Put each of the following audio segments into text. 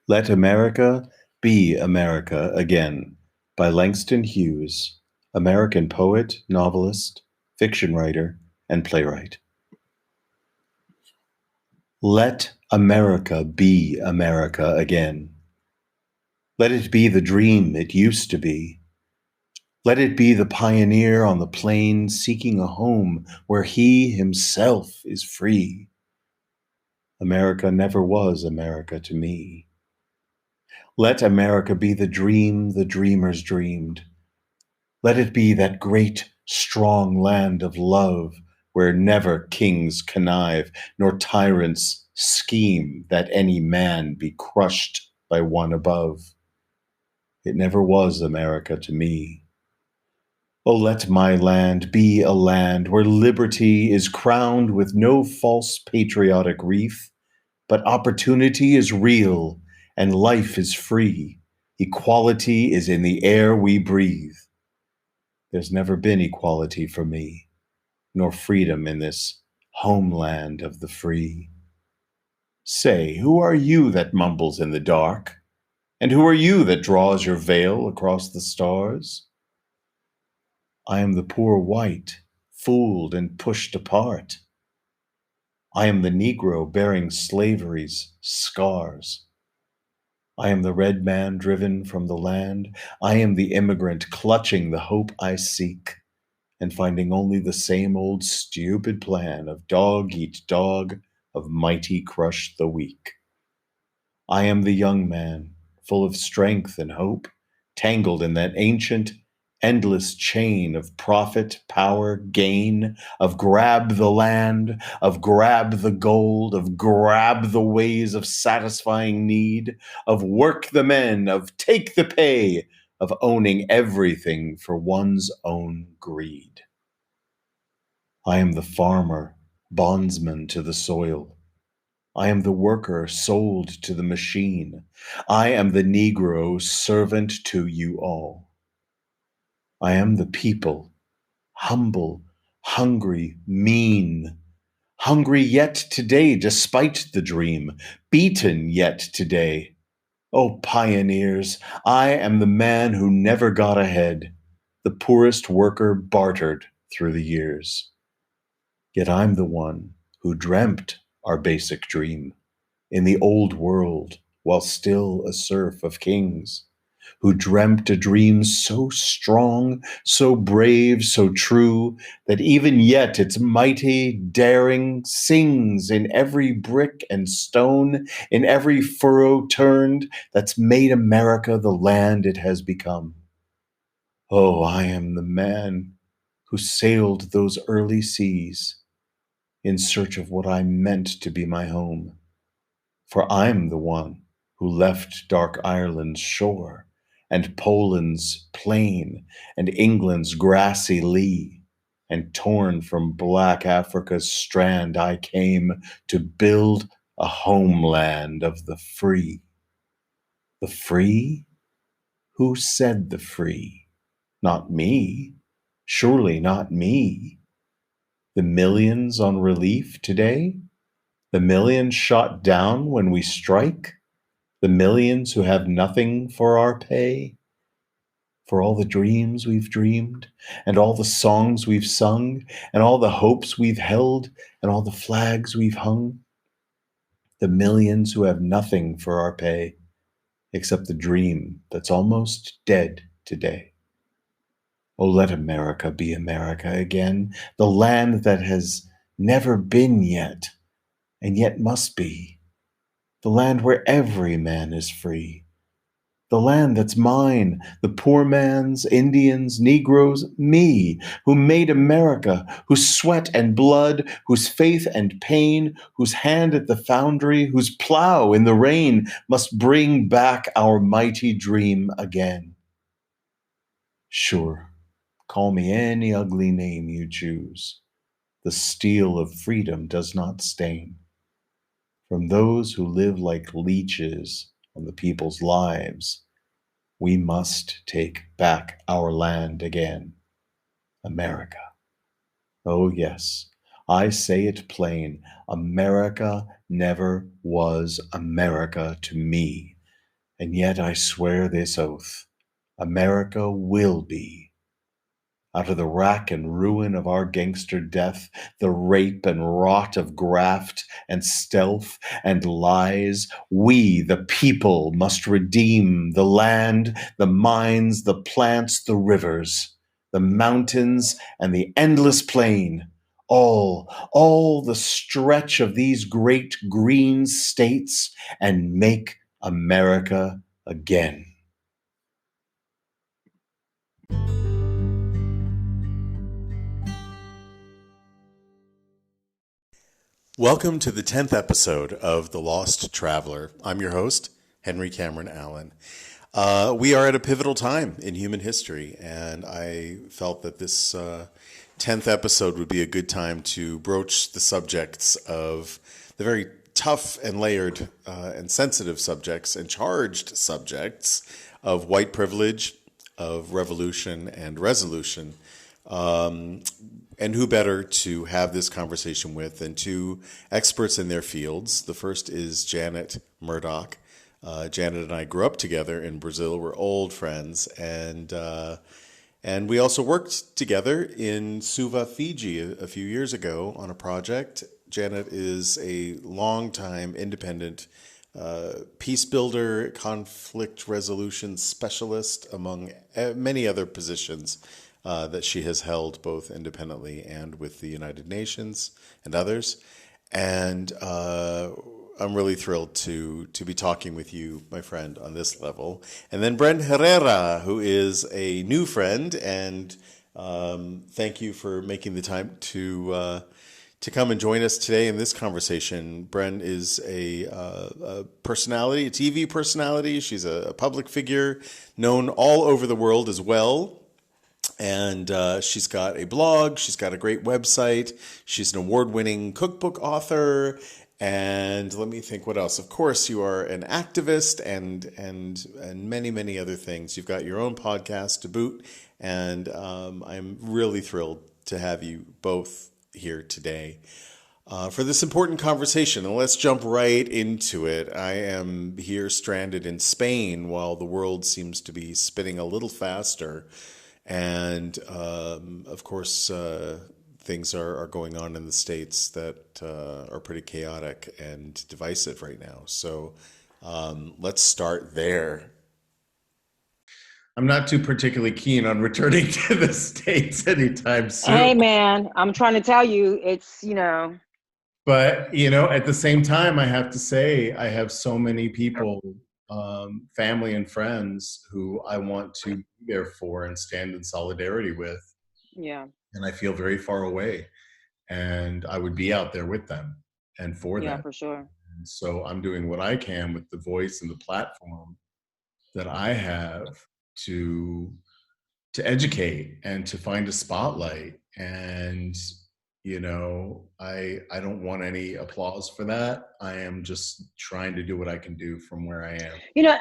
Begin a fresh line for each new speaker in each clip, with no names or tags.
Let America Be America Again by Langston Hughes, American poet, novelist, fiction writer, and playwright. Let America be America again. Let it be the dream it used to be. Let it be the pioneer on the plain seeking a home where he himself is free. America never was America to me. Let America be the dream the dreamers dreamed. Let it be that great, strong land of love where never kings connive, nor tyrants scheme that any man be crushed by one above. It never was America to me. Oh, let my land be a land where liberty is crowned with no false patriotic wreath, but opportunity is real and life is free. Equality is in the air we breathe. There's never been equality for me, nor freedom in this homeland of the free. Say, who are you that mumbles in the dark? And who are you that draws your veil across the stars? I am the poor white, fooled and pushed apart. I am the Negro bearing slavery's scars. I am the red man driven from the land. I am the immigrant clutching the hope I seek and finding only the same old stupid plan of dog eat dog, of mighty crush the weak. I am the young man, full of strength and hope, tangled in that ancient, endless chain of profit, power, gain, of grab the land, of grab the gold, of grab the ways of satisfying need, of work the men, of take the pay, of owning everything for one's own greed. I am the farmer, bondsman to the soil. I am the worker sold to the machine. I am the Negro servant to you all. I am the people, humble, hungry, mean, hungry yet today despite the dream, beaten yet today. Oh, pioneers, I am the man who never got ahead, the poorest worker bartered through the years. Yet I'm the one who dreamt our basic dream in the old world while still a serf of kings, who dreamt a dream so strong, so brave, so true, that even yet its mighty daring sings in every brick and stone, in every furrow turned, that's made America the land it has become. Oh, I am the man who sailed those early seas in search of what I meant to be my home. For I'm the one who left dark Ireland's shore, and Poland's plain, and England's grassy lea, and torn from black Africa's strand, I came to build a homeland of the free. The free? Who said the free? Not me. Surely not me. The millions on relief today? The millions shot down when we strike? The millions who have nothing for our pay? For all the dreams we've dreamed, and all the songs we've sung, and all the hopes we've held, and all the flags we've hung? The millions who have nothing for our pay, except the dream that's almost dead today. Oh, let America be America again, the land that has never been yet, and yet must be. The land where every man is free. The land that's mine, the poor man's, Indians, Negroes, me, who made America, whose sweat and blood, whose faith and pain, whose hand at the foundry, whose plow in the rain must bring back our mighty dream again. Sure, call me any ugly name you choose. The steel of freedom does not stain. From those who live like leeches on the people's lives, we must take back our land again, America. Oh, yes, I say it plain. America never was America to me. And yet I swear this oath, America will be. Out of the rack and ruin of our gangster death, the rape and rot of graft and stealth and lies, we, the people, must redeem the land, the mines, the plants, the rivers, the mountains, and the endless plain. All the stretch of these great green states, and make America again.
Welcome to the 10th episode of The Lost Traveler. I'm your host, Henry Cameron Allen. We are at a pivotal time in human history, and I felt that this 10th episode would be a good time to broach the subjects of the very tough and layered and sensitive subjects and charged subjects of white privilege, of revolution and resolution. And who better to have this conversation with than two experts in their fields. The first is Janet Murdoch. Janet and I grew up together in Brazil. We're old friends, and we also worked together in Suva, Fiji, a few years ago on a project. Janet is a longtime independent peace builder, conflict resolution specialist, among many other positions that she has held both independently and with the United Nations and others. And I'm really thrilled to be talking with you, my friend, on this level. And then Bren Herrera, who is a new friend, and thank you for making the time to come and join us today in this conversation. Bren is a personality, a TV personality. She's a public figure known all over the world as well. And she's got a blog. She's got a great website. She's an award-winning cookbook author. And let me think, what else? Of course, you are an activist and many, many other things. You've got your own podcast to boot. And I'm really thrilled to have you both here today for this important conversation. And let's jump right into it. I am here stranded in Spain while the world seems to be spinning a little faster. And of course, things are going on in the States that are pretty chaotic and divisive right now. So let's start there.
I'm not too particularly keen on returning to the States anytime soon.
Hey, man, I'm trying to tell you, it's,
But, at the same time, I have to say, I have so many people, family and friends who I want to be there for and stand in solidarity with.
yeah,
And I feel very far away. And I would be out there with them and for
yeah,
them.
for sure.
And so I'm doing what I can with the voice and the platform that I have to educate and to find a spotlight. And I don't want any applause for that. I am just trying to do what I can do from where I am.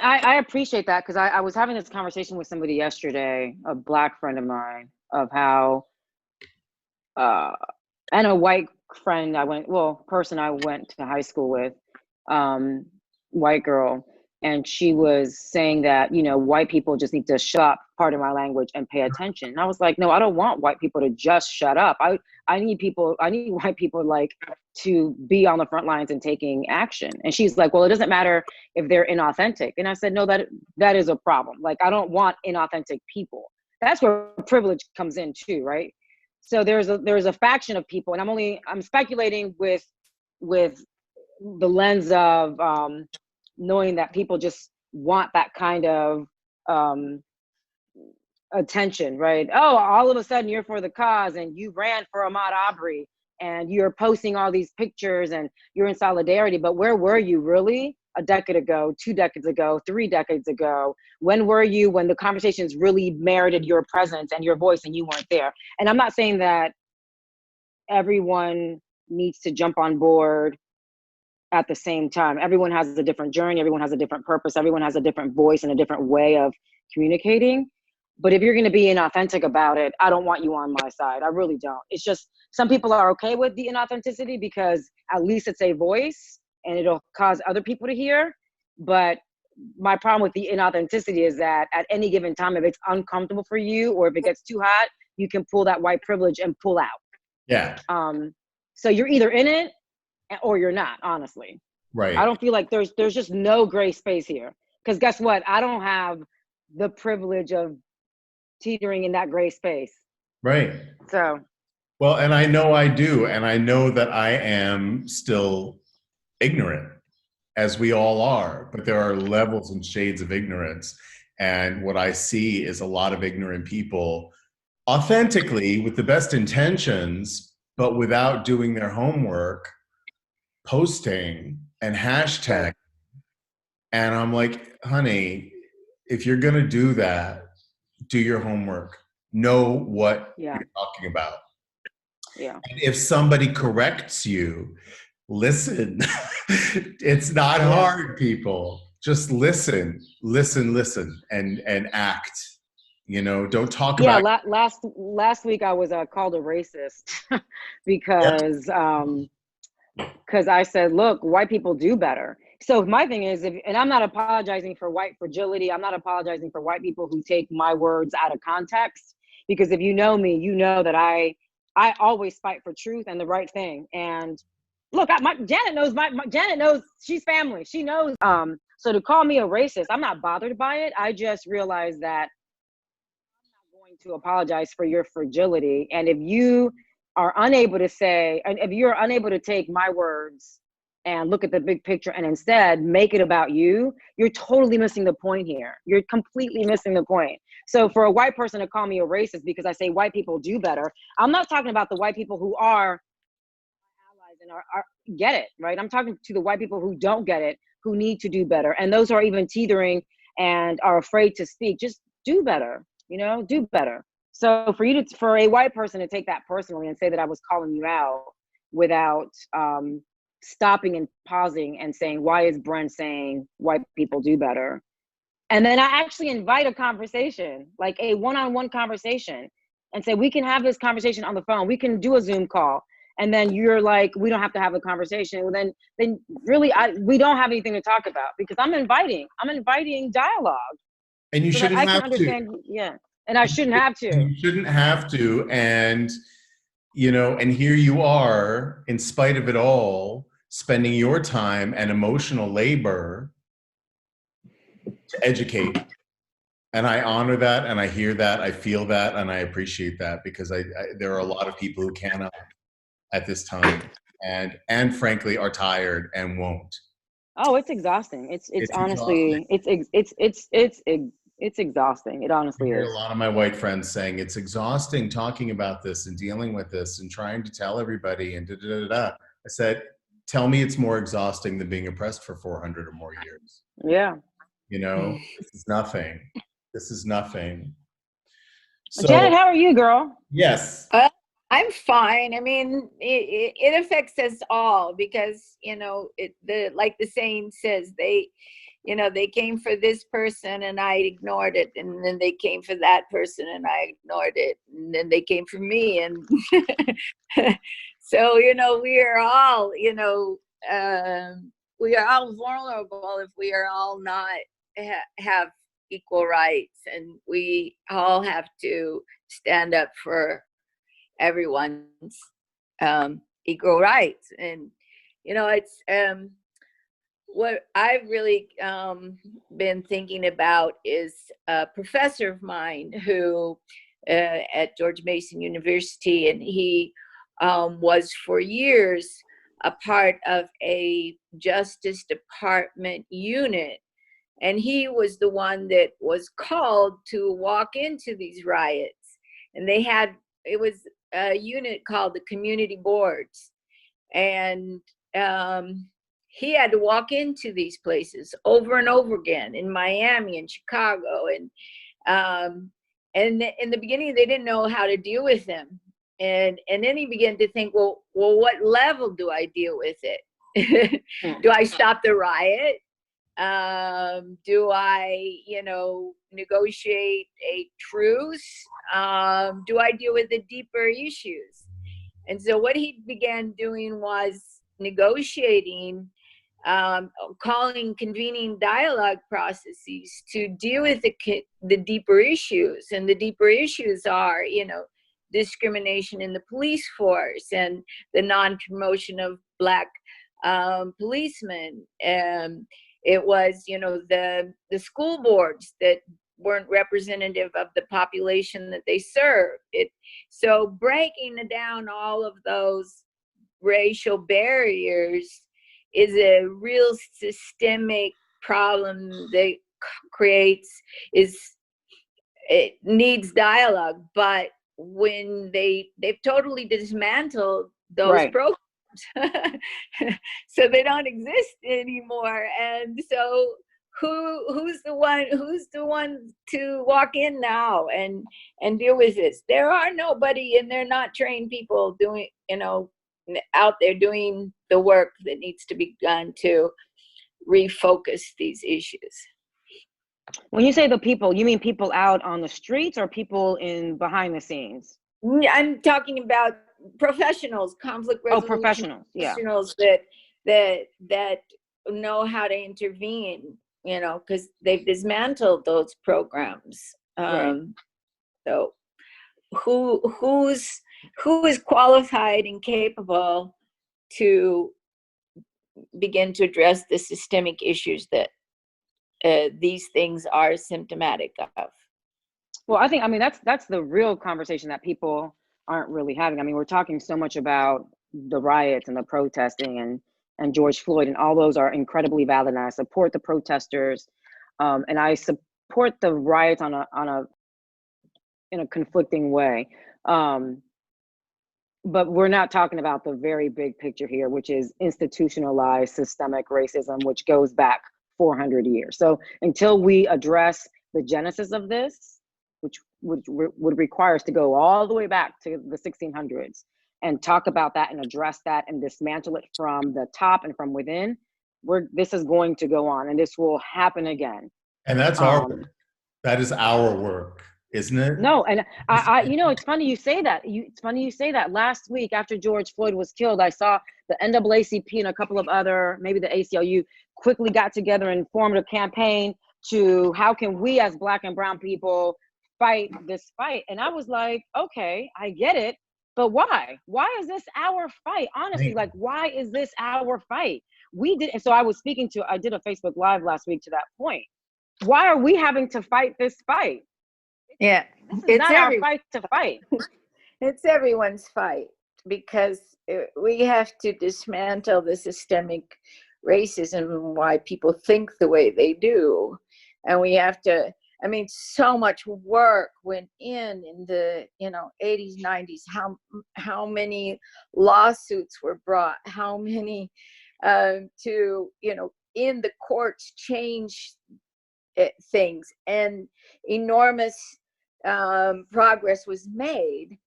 I appreciate that because I was having this conversation with somebody yesterday, a Black friend of mine, of how, and a white friend person I went to high school with, white girl, and she was saying that, white people just need to shut up, pardon my language, and pay attention. And I was like, no, I don't want white people to just shut up. I need white people like to be on the front lines and taking action. And she's like, well, it doesn't matter if they're inauthentic. And I said, no, that is a problem. Like, I don't want inauthentic people. That's where privilege comes in too, right? So there's a faction of people, and I'm speculating with the lens of knowing that people just want that kind of attention, right? Oh, all of a sudden you're for the cause and you ran for Ahmaud Arbery and you're posting all these pictures and you're in solidarity, but where were you really a decade ago, 2 decades ago, 3 decades ago? When were you when the conversations really merited your presence and your voice and you weren't there? And I'm not saying that everyone needs to jump on board at the same time. Everyone has a different journey, everyone has a different purpose, everyone has a different voice and a different way of communicating. But if you're going to be inauthentic about it, I don't want you on my side. I really don't. It's just some people are okay with the inauthenticity because at least it's a voice and it'll cause other people to hear. But my problem with the inauthenticity is that at any given time, if it's uncomfortable for you or if it gets too hot, you can pull that white privilege and pull out.
Yeah.
So you're either in it or you're not, honestly.
Right.
I don't feel like there's just no gray space here. Because guess what? I don't have the privilege of teetering in that gray space.
Right.
So.
Well, and I know I do. And I know that I am still ignorant, as we all are. But there are levels and shades of ignorance. And what I see is a lot of ignorant people authentically with the best intentions, but without doing their homework, posting and hashtag. And I'm like, honey, if you're going to do that, do your homework. Know what you're talking about.
Yeah.
And if somebody corrects you, listen. It's not hard, people. Just listen, and act. You know, don't talk about.
Yeah, last week I was called a racist because I said, look, white people do better. So my thing is, and I'm not apologizing for white fragility. I'm not apologizing for white people who take my words out of context. Because if you know me, you know that I always fight for truth and the right thing. And look, Janet knows Janet knows she's family. She knows. So to call me a racist, I'm not bothered by it. I just realized that I'm not going to apologize for your fragility. And if you are unable to say, and if you're unable to take my words and look at the big picture and instead make it about you, you're totally missing the point here. You're completely missing the point. So for a white person to call me a racist because I say white people do better, I'm not talking about the white people who are allies and are get it, right? I'm talking to the white people who don't get it, who need to do better. And those who are even teetering and are afraid to speak, just do better, do better. So for a white person to take that personally and say that I was calling you out without stopping and pausing and saying, why is Brent saying white people do better? And then I actually invite a conversation, like a one-on-one conversation, and say, we can have this conversation on the phone. We can do a Zoom call. And then you're like, we don't have to have a conversation. Well, then really, we don't have anything to talk about because I'm inviting dialogue.
And you
so
shouldn't have to.
Yeah. And I shouldn't have to.
You shouldn't have to. And, and here you are, in spite of it all, spending your time and emotional labor to educate. And I honor that, and I hear that, I feel that, and I appreciate that because there are a lot of people who cannot at this time and frankly are tired and won't.
Oh, it's exhausting. It's honestly, exhausting. It's exhausting. It honestly is.
I hear a lot of my white friends saying it's exhausting talking about this and dealing with this and trying to tell everybody and I said, tell me it's more exhausting than being oppressed for 400 or more years.
Yeah.
This is nothing. This is nothing. So,
Janet, how are you, girl?
Yes.
I'm fine. I mean, it affects us all because, like the saying says, they came for this person and I ignored it. And then they came for that person and I ignored it. And then they came for me. And so, we are all, we are all vulnerable if we are all not have equal rights. And we all have to stand up for everyone's equal rights. And it's what I've really been thinking about is a professor of mine who at George Mason University, and he was for years a part of a Justice Department unit, and he was the one that was called to walk into these riots. And it was a unit called the Community Boards. And he had to walk into these places over and over again in Miami and Chicago. And in the beginning, they didn't know how to deal with him. And then he began to think, well, what level do I deal with it? Do I stop the riot? Do I, negotiate a truce? Do I deal with the deeper issues? And so what he began doing was negotiating convening dialogue processes to deal with the deeper issues. And the deeper issues are, discrimination in the police force and the non-promotion of Black policemen. It was, the school boards that weren't representative of the population that they serve. So breaking down all of those racial barriers is a real systemic problem that it needs dialogue. But when they've totally dismantled those programs, so they don't exist anymore. And so who's the one to walk in now and deal with this? There are nobody, and they're not trained people doing, out there doing the work that needs to be done to refocus these issues.
When you say the people, you mean people out on the streets or people in behind the scenes?
I'm talking about professionals, conflict resolution professionals that know how to intervene, because they've dismantled those programs. So who is qualified and capable to begin to address the systemic issues that these things are symptomatic of?
Well, I think, that's the real conversation that people aren't really having. We're talking so much about the riots and the protesting and George Floyd, and all those are incredibly valid, and I support the protesters, and I support the riots in a conflicting way. But we're not talking about the very big picture here, which is institutionalized systemic racism, which goes back 400 years. So until we address the genesis of this, which would require us to go all the way back to the 1600s and talk about that and address that and dismantle it from the top and from within, this is going to go on, and this will happen again.
And that's our work. That is our work, isn't it?
No, and it's funny you say that. It's funny you say that. Last week, after George Floyd was killed, I saw the NAACP and a couple of other, maybe the ACLU, quickly got together and formed a campaign to how can we as Black and brown people fight this fight. And I was like, okay, I get it, but why? Why is this our fight? Honestly, why is this our fight? And so I did a Facebook Live last week to that point. Why are we having to fight this fight?
Yeah,
it's not our fight to fight.
It's everyone's fight, because we have to dismantle the systemic racism and why people think the way they do. And we have to, so much work went in the 80s, 90s, how many lawsuits were brought, how many in the courts change things, and enormous progress was made.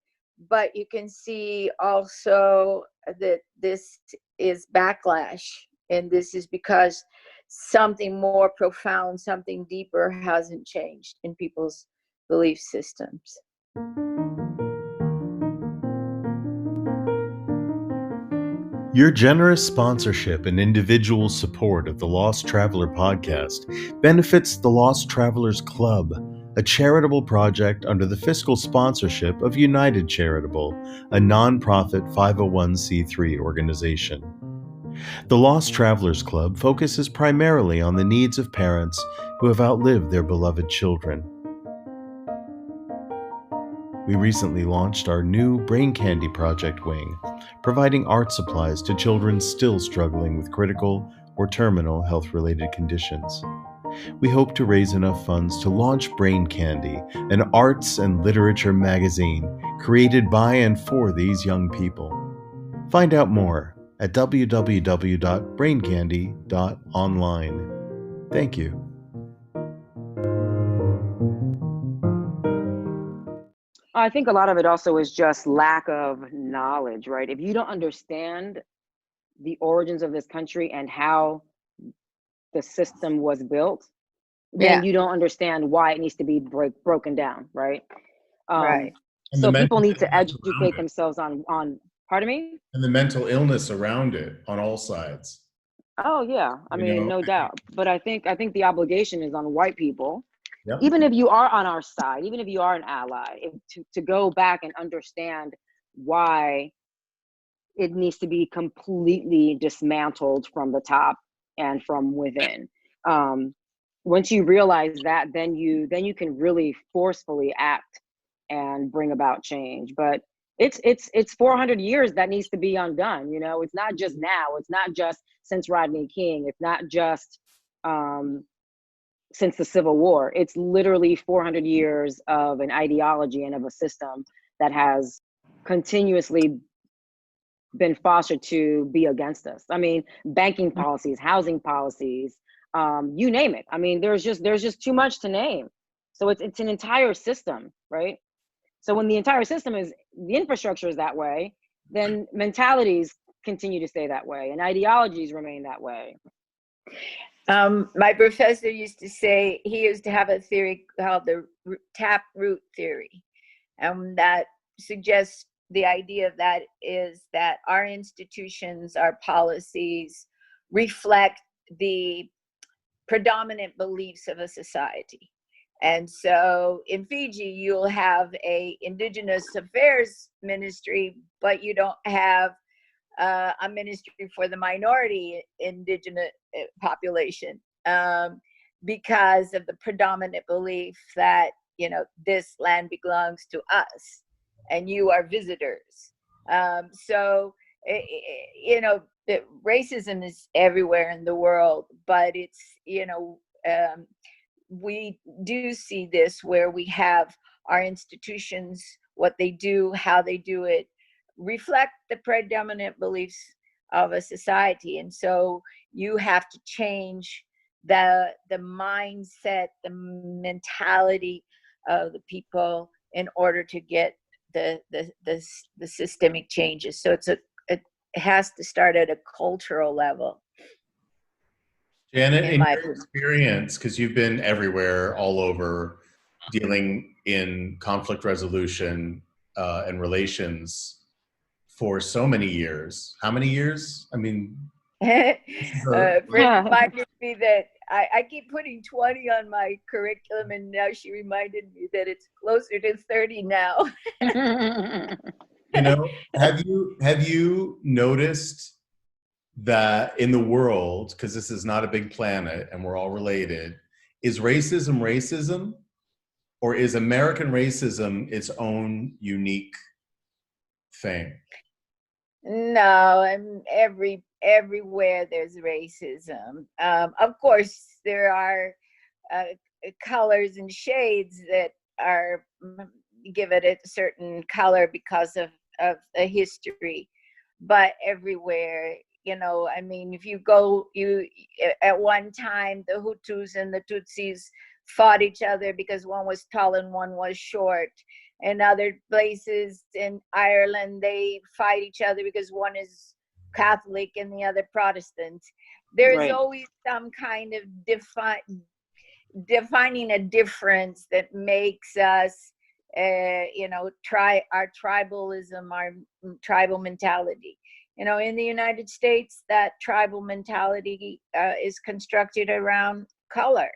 But you can see also that this is backlash, and this is because something more profound, something deeper hasn't changed in people's belief systems.
Your generous sponsorship and individual support of the Lost Traveler podcast benefits the Lost Travelers Club, a charitable project under the fiscal sponsorship of United Charitable, a nonprofit 501c3 organization. The Lost Travelers Club focuses primarily on the needs of parents who have outlived their beloved children. We recently launched our new Brain Candy Project wing, providing art supplies to children still struggling with critical or terminal health-related conditions. We hope to raise enough funds to launch Brain Candy, an arts and literature magazine created by and for these young people. Find out more at www.braincandy.online. Thank you.
I think a lot of it also is just lack of knowledge, right? If you don't understand the origins of this country and how the system was built, then you don't understand why it needs to be broken down, right?
Right.
So people need to educate themselves on, pardon me?
And the mental illness around it on all sides.
Oh yeah, I
You
mean,
know,
no doubt. But I think the obligation is on white people,
yep.
even if you are on our side, even if you are an ally, to go back and understand why it needs to be completely dismantled from the top and from within. Um, Once you realize that, then you can really forcefully act and bring about change. But it's 400 years that needs to be undone. You know, it's not just now. It's not just since Rodney King. It's not just um, since the Civil War. It's literally 400 years of an ideology and of a system that has continuously been fostered to be against us. I mean, banking policies, housing policies, you name it. I mean, there's just too much to name. So it's an entire system, right? So when the entire system is the infrastructure is that way, then mentalities continue to stay that way, and ideologies remain that way.
My professor used to say he used to have a theory called the tap root theory, and that suggests the idea of that is that our institutions, our policies reflect the predominant beliefs of a society. And so in Fiji, you'll have a indigenous affairs ministry, but you don't have a ministry for the minority indigenous population, because of the predominant belief that, you know, this land belongs to us and you are visitors. So, you know, racism is everywhere in the world, but it's, you know, we do see this where we have our institutions, what they do, how they do it, reflect the predominant beliefs of a society. And so you have to change the mindset, the mentality of the people in order to get the systemic changes. So it has to start at a cultural level.
Janet,
In
in
my
your
opinion.
experience, because you've been everywhere, all over, dealing in conflict resolution and relations for so many years. How many years? I mean,
A friend
Yeah.
reminded me that I keep putting 20 on my curriculum, and now she reminded me that it's closer to 30 now.
you know, have you noticed that in the world, because this is not a big planet and we're all related, is racism racism, or is American racism its own unique thing?
No, and everywhere there's racism. Of course, there are colors and shades that are give it a certain color because of the history, but everywhere, you know, I mean, if you go, at one time the Hutus and the Tutsis fought each other because one was tall and one was short. In other places in Ireland, they fight each other because one is Catholic and the other Protestant. There is
Right.
always some kind of defining a difference that makes us, you know, our tribalism, our tribal mentality. You know, in the United States, that tribal mentality is constructed around color.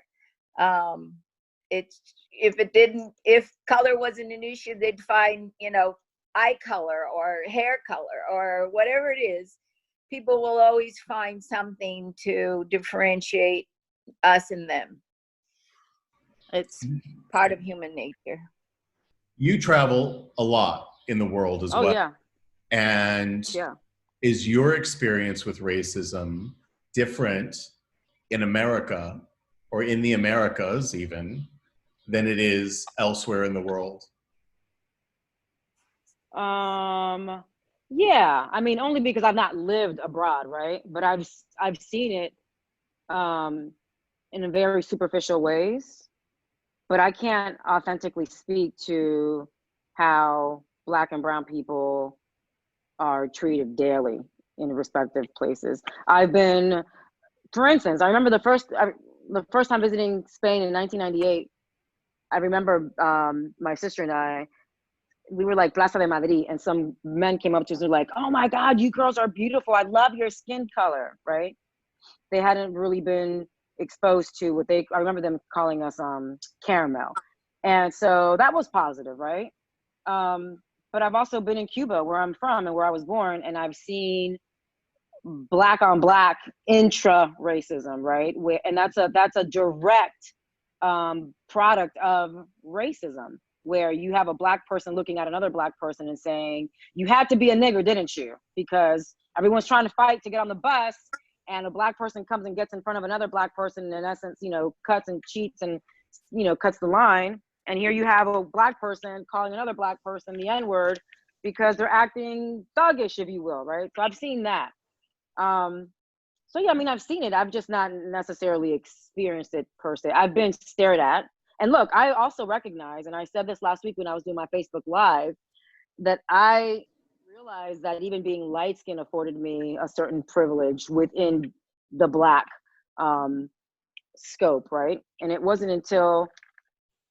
It's if color wasn't an issue, they'd find, you know, eye color or hair color or whatever it is. People will always find something to differentiate us and them. It's part of human nature.
You travel a lot in the world as
Oh
well.
yeah,
And
yeah.
is your experience with racism different in America, or in the Americas even, than it is elsewhere in the world?
Yeah. I mean, only because I've not lived abroad, right? But I've seen it in a very superficial ways. But I can't authentically speak to how Black and brown people are treated daily in respective places. I've been, for instance, I remember the first time visiting Spain in 1998. I remember my sister and I, we were like Plaza de Madrid, and some men came up to us and were like, "Oh my God, you girls are beautiful. I love your skin color," right? They hadn't really been exposed to what I remember them calling us caramel. And so that was positive, right? But I've also been in Cuba, where I'm from and where I was born, and I've seen black on black intra racism, right? And that's a direct product of racism, where you have a black person looking at another black person and saying, you had to be a nigger, didn't you? Because everyone's trying to fight to get on the bus, and a black person comes and gets in front of another black person, and in essence, cuts and cheats and, cuts the line. And here you have a black person calling another black person the N-word because they're acting thuggish, if you will, right? So I've seen that. So yeah, I mean, I've seen it. I've just not necessarily experienced it per se. I've been stared at. And look, I also recognize, and I said this last week when I was doing my Facebook Live, that I realized that even being light-skinned afforded me a certain privilege within the black scope, right? And it wasn't until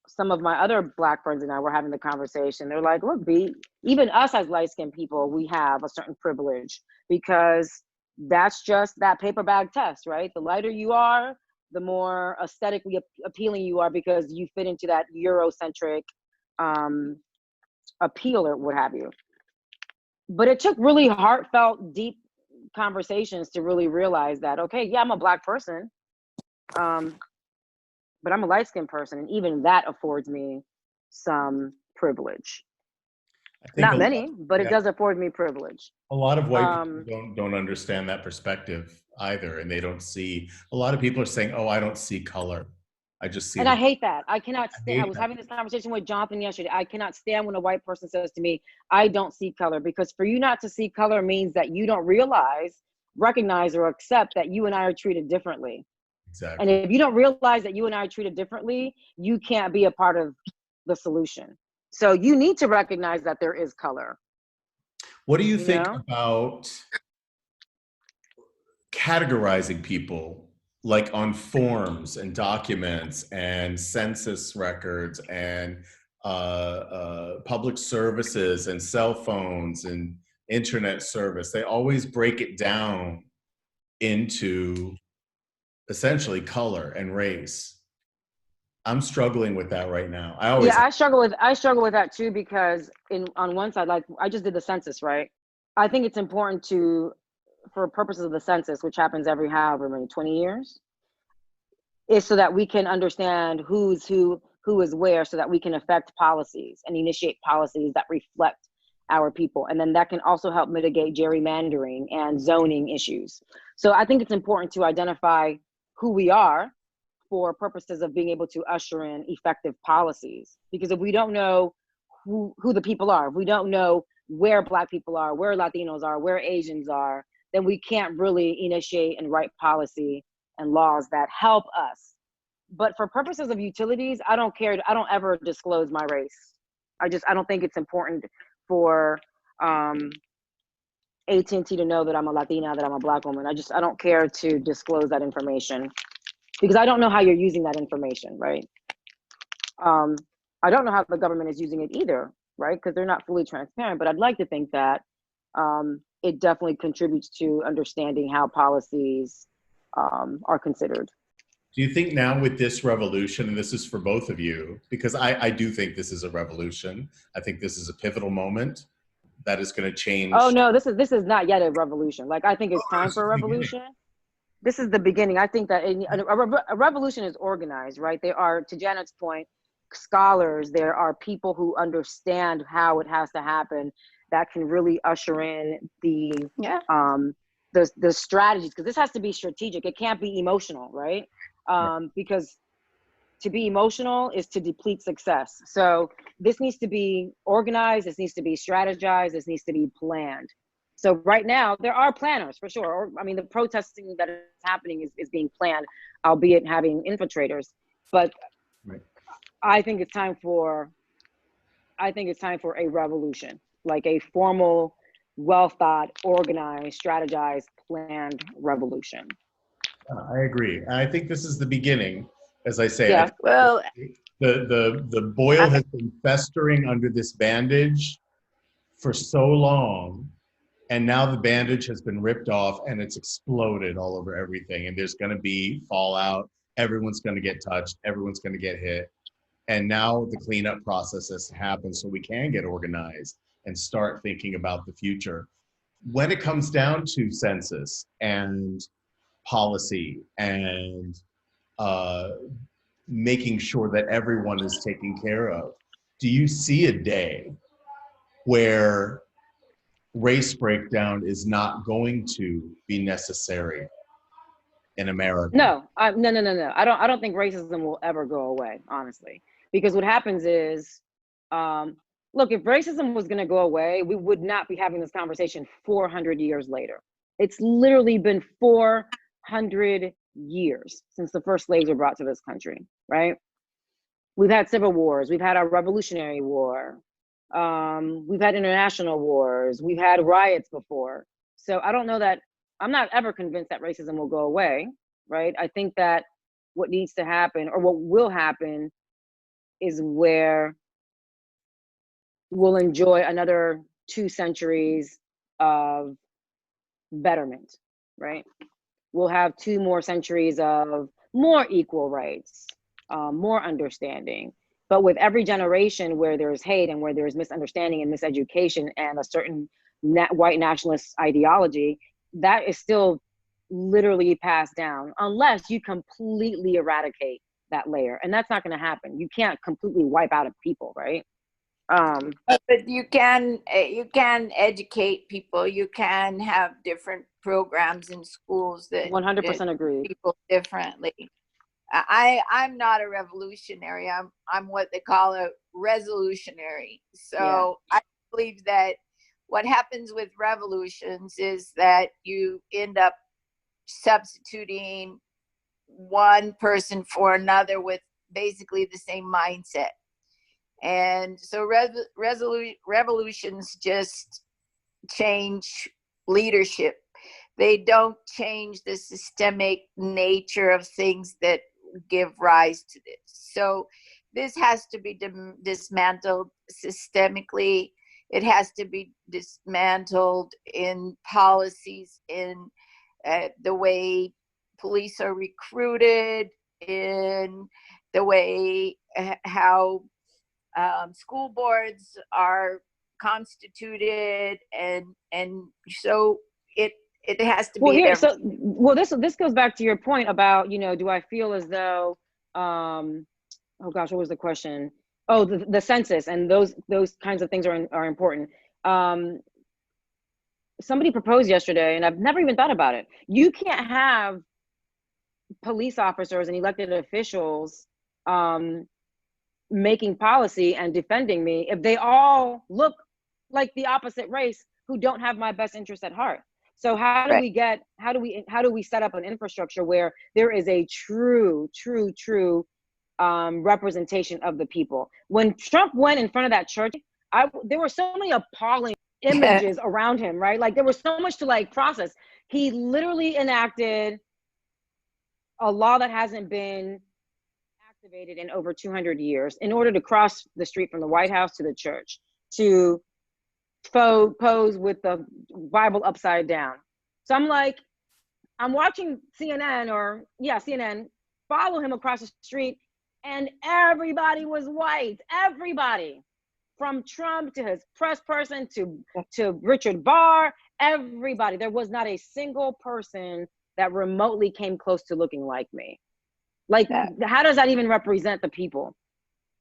some of my other black friends and I were having the conversation. They're like, look, B, even us as light-skinned people, we have a certain privilege, because that's just that paper bag test, right? The lighter you are, the more aesthetically appealing you are, because you fit into that Eurocentric appeal or what have you. But it took really heartfelt, deep conversations to really realize that, okay, yeah, I'm a black person, but I'm a light-skinned person, and even that affords me some privilege. Not many, but it does afford me privilege.
A lot of white people don't understand that perspective either, and they don't see. A lot of people are saying, "Oh, I don't see color. I just see."
And I hate that. I cannot stand. I was having this conversation with Jonathan yesterday. I cannot stand when a white person says to me, "I don't see color," because for you not to see color means that you don't recognize, or accept that you and I are treated differently.
Exactly.
And if you don't realize that you and I are treated differently, you can't be a part of the solution. So you need to recognize that there is color.
What do you think about categorizing people, like on forms and documents and census records and public services and cell phones and internet service? They always break it down into essentially color and race. I'm struggling with that right now. I
struggle with that too, because on one side, like I just did the census, right? I think it's important for purposes of the census, which happens every however many 20 years, is so that we can understand who is where, so that we can affect policies and initiate policies that reflect our people. And then that can also help mitigate gerrymandering and zoning issues. So I think it's important to identify who we are for purposes of being able to usher in effective policies. Because if we don't know who the people are, if we don't know where Black people are, where Latinos are, where Asians are, then we can't really initiate and write policy and laws that help us. But for purposes of utilities, I don't care. I don't ever disclose my race. I don't think it's important for AT&T to know that I'm a Latina, that I'm a Black woman. I don't care to disclose that information, because I don't know how you're using that information, right? I don't know how the government is using it either, right? Because they're not fully transparent, but I'd like to think that it definitely contributes to understanding how policies are considered.
Do you think now with this revolution, and this is for both of you, because I do think this is a revolution. I think this is a pivotal moment that is going to change.
Oh no, this is not yet a revolution. Like, I think it's time for a revolution. This is the beginning. I think that a revolution is organized, right? There are, to Janet's point, scholars. There are people who understand how it has to happen, that can really usher in the strategies, because this has to be strategic. It can't be emotional, right? Because to be emotional is to deplete success. So this needs to be organized. This needs to be strategized. This needs to be planned. So right now, there are planners for sure. The protesting that is happening is being planned, albeit having infiltrators. But right. I think it's time for a revolution, like a formal, well thought, organized, strategized, planned revolution.
I agree. I think this is the beginning, as I say.
Yeah. Well,
the boil has been festering under this bandage for so long And now the bandage has been ripped off and it's exploded all over everything. And there's going to be fallout. Everyone's going to get touched. Everyone's going to get hit. And now the cleanup process has to happen so we can get organized and start thinking about the future. When it comes down to census and policy and making sure that everyone is taken care of, do you see a day where race breakdown is not going to be necessary in America?
No, no. I don't think racism will ever go away, honestly, because what happens is, look, if racism was going to go away, we would not be having this conversation 400 years later. It's literally been 400 years since the first slaves were brought to this country, right? We've had civil wars. We've had our Revolutionary War. We've had international wars. We've had riots before. So I don't know that, I'm not ever convinced that racism will go away, right? I think that what needs to happen, or what will happen, is where we'll enjoy another 2 centuries of betterment, right? We'll have 2 more centuries of more equal rights, more understanding. But with every generation where there's hate and where there's misunderstanding and miseducation and a certain white nationalist ideology, that is still literally passed down unless you completely eradicate that layer. And that's not going to happen. You can't completely wipe out a people, right?
But you can educate people. You can have different programs in schools that
100% agree.
People differently. I'm not a revolutionary. I'm what they call a resolutionary. So yeah. I believe that what happens with revolutions is that you end up substituting one person for another with basically the same mindset. And so revolutions just change leadership. They don't change the systemic nature of things that give rise to this. So this has to be dismantled systemically. It has to be dismantled in policies, in the way police are recruited, in the way how school boards are constituted, and so it has to be.
This goes back to your point about, do I feel as though, oh gosh, what was the question? Oh, the census and those kinds of things are important. Somebody proposed yesterday, and I've never even thought about it. You can't have police officers and elected officials making policy and defending me if they all look like the opposite race who don't have my best interest at heart. So how do we set up an infrastructure where there is a true representation of the people? When Trump went in front of that church, there were so many appalling images around him, right? Like there was so much to process. He literally enacted a law that hasn't been activated in over 200 years in order to cross the street from the White House to the church, to pose with the Bible upside down. So I'm watching CNN, follow him across the street, and everybody was white. Everybody, from Trump to his press person to Richard Barr, everybody. There was not a single person that remotely came close to looking like me. How does that even represent the people,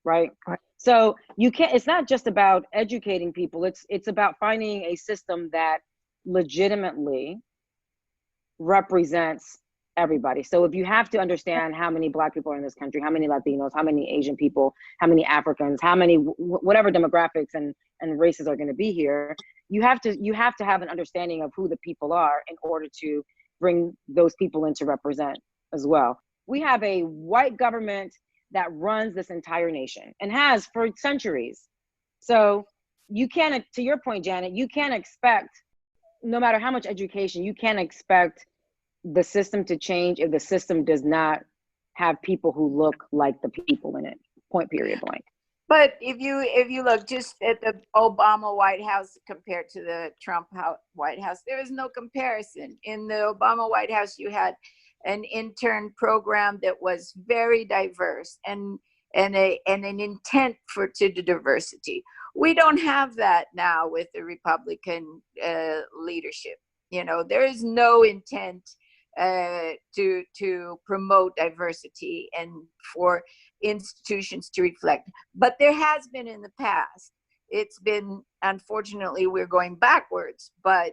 right? So it's not just about educating people. It's about finding a system that legitimately represents everybody. So if you have to understand how many Black people are in this country, how many Latinos, how many Asian people, how many Africans, how many whatever demographics and races are going to be here, you have to have an understanding of who the people are in order to bring those people in to represent as well. We have a white government that runs this entire nation and has for centuries. So you can't, to your point, Janet, you can't expect, no matter how much education, you can't expect the system to change if the system does not have people who look like the people in it, point, period, blank.
But if you look just at the Obama White House compared to the Trump White House, there is no comparison. In the Obama White House, you had an intern program that was very diverse and an intent to the diversity. We don't have that now with the Republican leadership. You know, there is no intent to promote diversity and for institutions to reflect. But there has been in the past. It's been, unfortunately, we're going backwards. But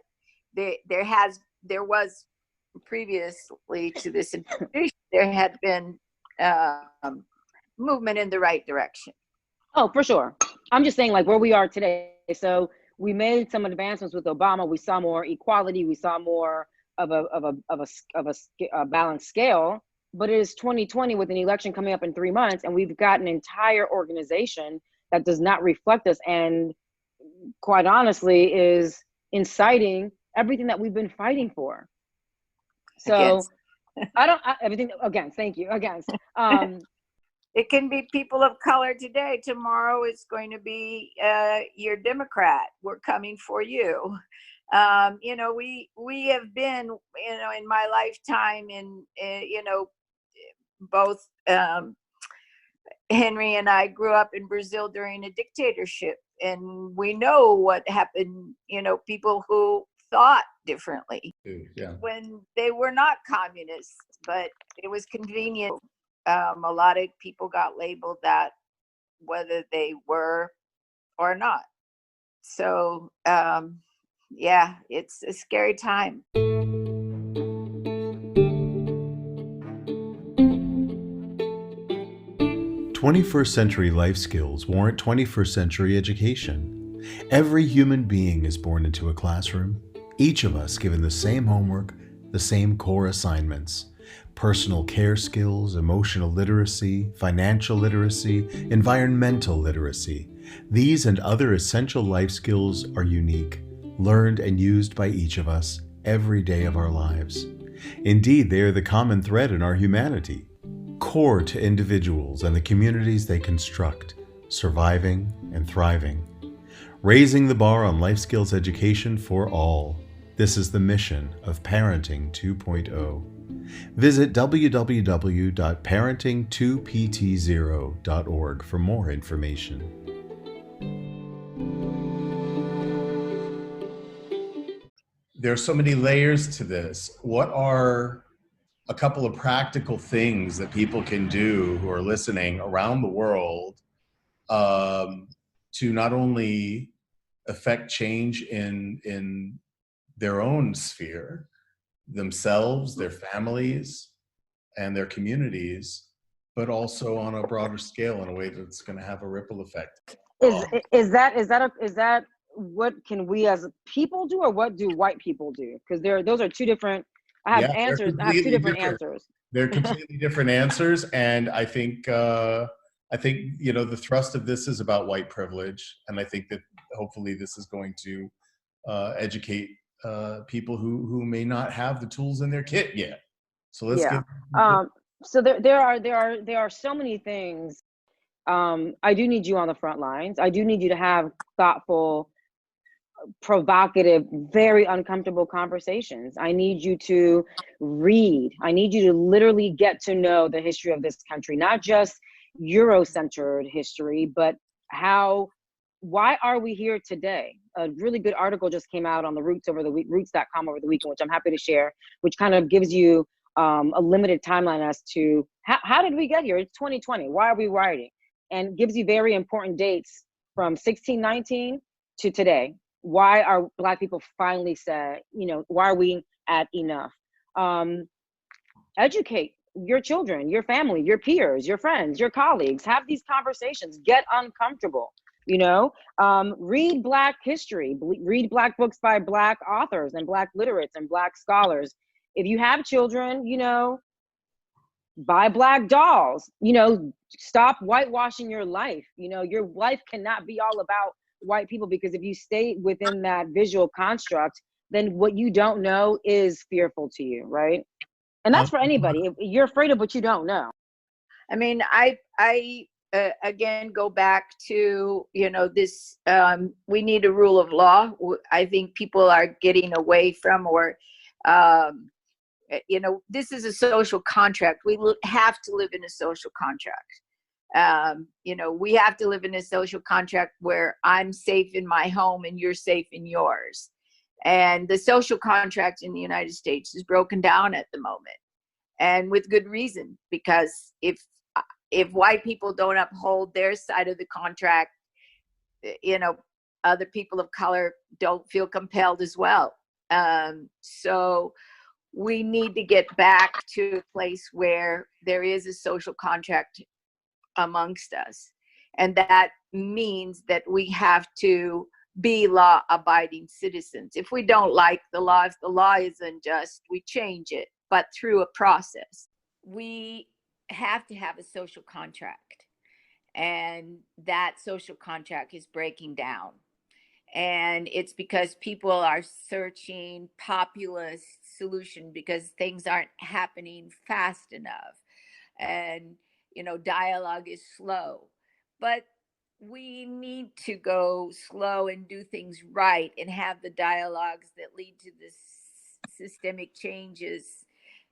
there was previously to this institution, there had been movement in the right direction.
Oh, for sure. I'm just saying, like, where we are today. So we made some advancements with Obama. We saw more equality. We saw more of a balanced scale. But it is 2020 with an election coming up in 3 months, and we've got an entire organization that does not reflect us, and quite honestly, is inciting everything that we've been fighting for. So everything against. Thank you. Against.
It can be people of color today. Tomorrow it's going to be you're Democrat. We're coming for you. You know, we have been, you know, in my lifetime, you know, both Henry and I grew up in Brazil during a dictatorship, and we know what happened. You know, people who thought differently when they were not communists, but it was convenient. A lot of people got labeled that, whether they were or not. So, yeah, it's a scary time.
21st century life skills warrant 21st century education. Every human being is born into a classroom, each of us given the same homework, the same core assignments. Personal care skills, emotional literacy, financial literacy, environmental literacy. These and other essential life skills are unique, learned and used by each of us every day of our lives. Indeed, they are the common thread in our humanity, core to individuals and the communities they construct, surviving and thriving. Raising the bar on life skills education for all. This is the mission of Parenting 2.0. Visit www.parenting2pt0.org for more information.
There's so many layers to this. What are a couple of practical things that people can do who are listening around the world to not only affect change in their own sphere, themselves, their families, and their communities, but also on a broader scale in a way that's going to have a ripple effect?
Is that what can we as people do, or what do white people do? Because those are two different. I have answers. I have two different answers.
They're completely different answers, and I think you know, the thrust of this is about white privilege, and I think that hopefully this is going to educate people who may not have the tools in their kit yet. So let's get.
So there are so many things. I do need you on the front lines. I do need you to have thoughtful, provocative, very uncomfortable conversations. I need you to read. I need you to literally get to know the history of this country, not just Euro-centered history, but why are we here today? A really good article just came out on the Roots Roots.com over the weekend, which I'm happy to share, which kind of gives you a limited timeline as to how did we get here? It's 2020. Why are we writing? And gives you very important dates from 1619 to today. Why are Black people finally said, you know, why are we at enough? Educate your children, your family, your peers, your friends, your colleagues. Have these conversations. Get uncomfortable. You know, read Black history, read Black books by Black authors and Black literates and Black scholars. If you have children, you know, buy Black dolls. You know, stop whitewashing your life. You know, your life cannot be all about white people, because if you stay within that visual construct, then what you don't know is fearful to you, right? And that's for anybody. If you're afraid of what you don't know.
I mean, I again go back to, this, we need a rule of law. I think people are getting away from, or this is a social contract. We have to live in a social contract. We have to live in a social contract where I'm safe in my home and you're safe in yours. And the social contract in the United States is broken down at the moment, and with good reason, because if white people don't uphold their side of the contract, other people of color don't feel compelled as well. So we need to get back to a place where there is a social contract amongst us. And that means that we have to be law-abiding citizens. If we don't like the law, if the law isn't just, we change it, but through a process. We have to have a social contract, and that social contract is breaking down. And it's because people are searching populist solution because things aren't happening fast enough. And, dialogue is slow. But we need to go slow and do things right and have the dialogues that lead to the systemic changes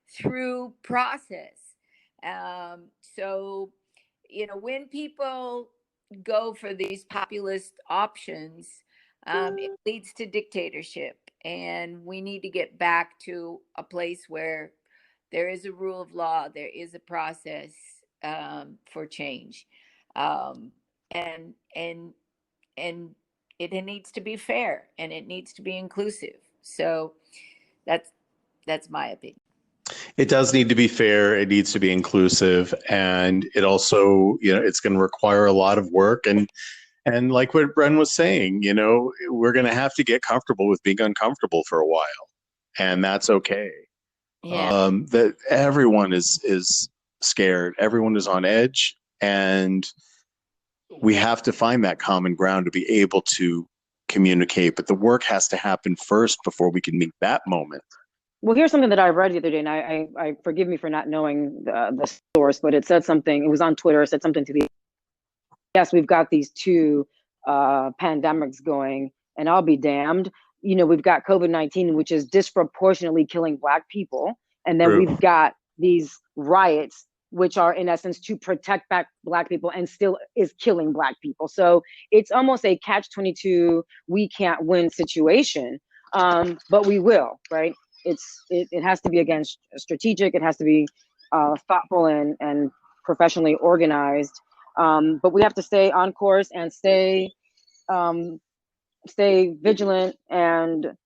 through process. So, when people go for these populist options, it leads to dictatorship. And we need to get back to a place where there is a rule of law, there is a process for change. And it needs to be fair, and it needs to be inclusive. So that's my opinion.
It does need to be fair. It needs to be inclusive, and it also, it's going to require a lot of work. And like what Bren was saying, we're going to have to get comfortable with being uncomfortable for a while, and that's okay.
Yeah.
That everyone is scared. Everyone is on edge, and we have to find that common ground to be able to communicate. But the work has to happen first before we can meet that moment.
Well, here's something that I read the other day, and I forgive me for not knowing the source, but it said something. It was on Twitter. It said something to the, yes, we've got these two pandemics going, and I'll be damned. We've got COVID-19, which is disproportionately killing Black people, and then
True.
we've got these riots, which are in essence to protect Black people, and still is killing Black people. So it's almost a catch-22. We can't win situation, but we will, right? It has to be, again, strategic. It has to be thoughtful and professionally organized. But we have to stay on course and stay vigilant and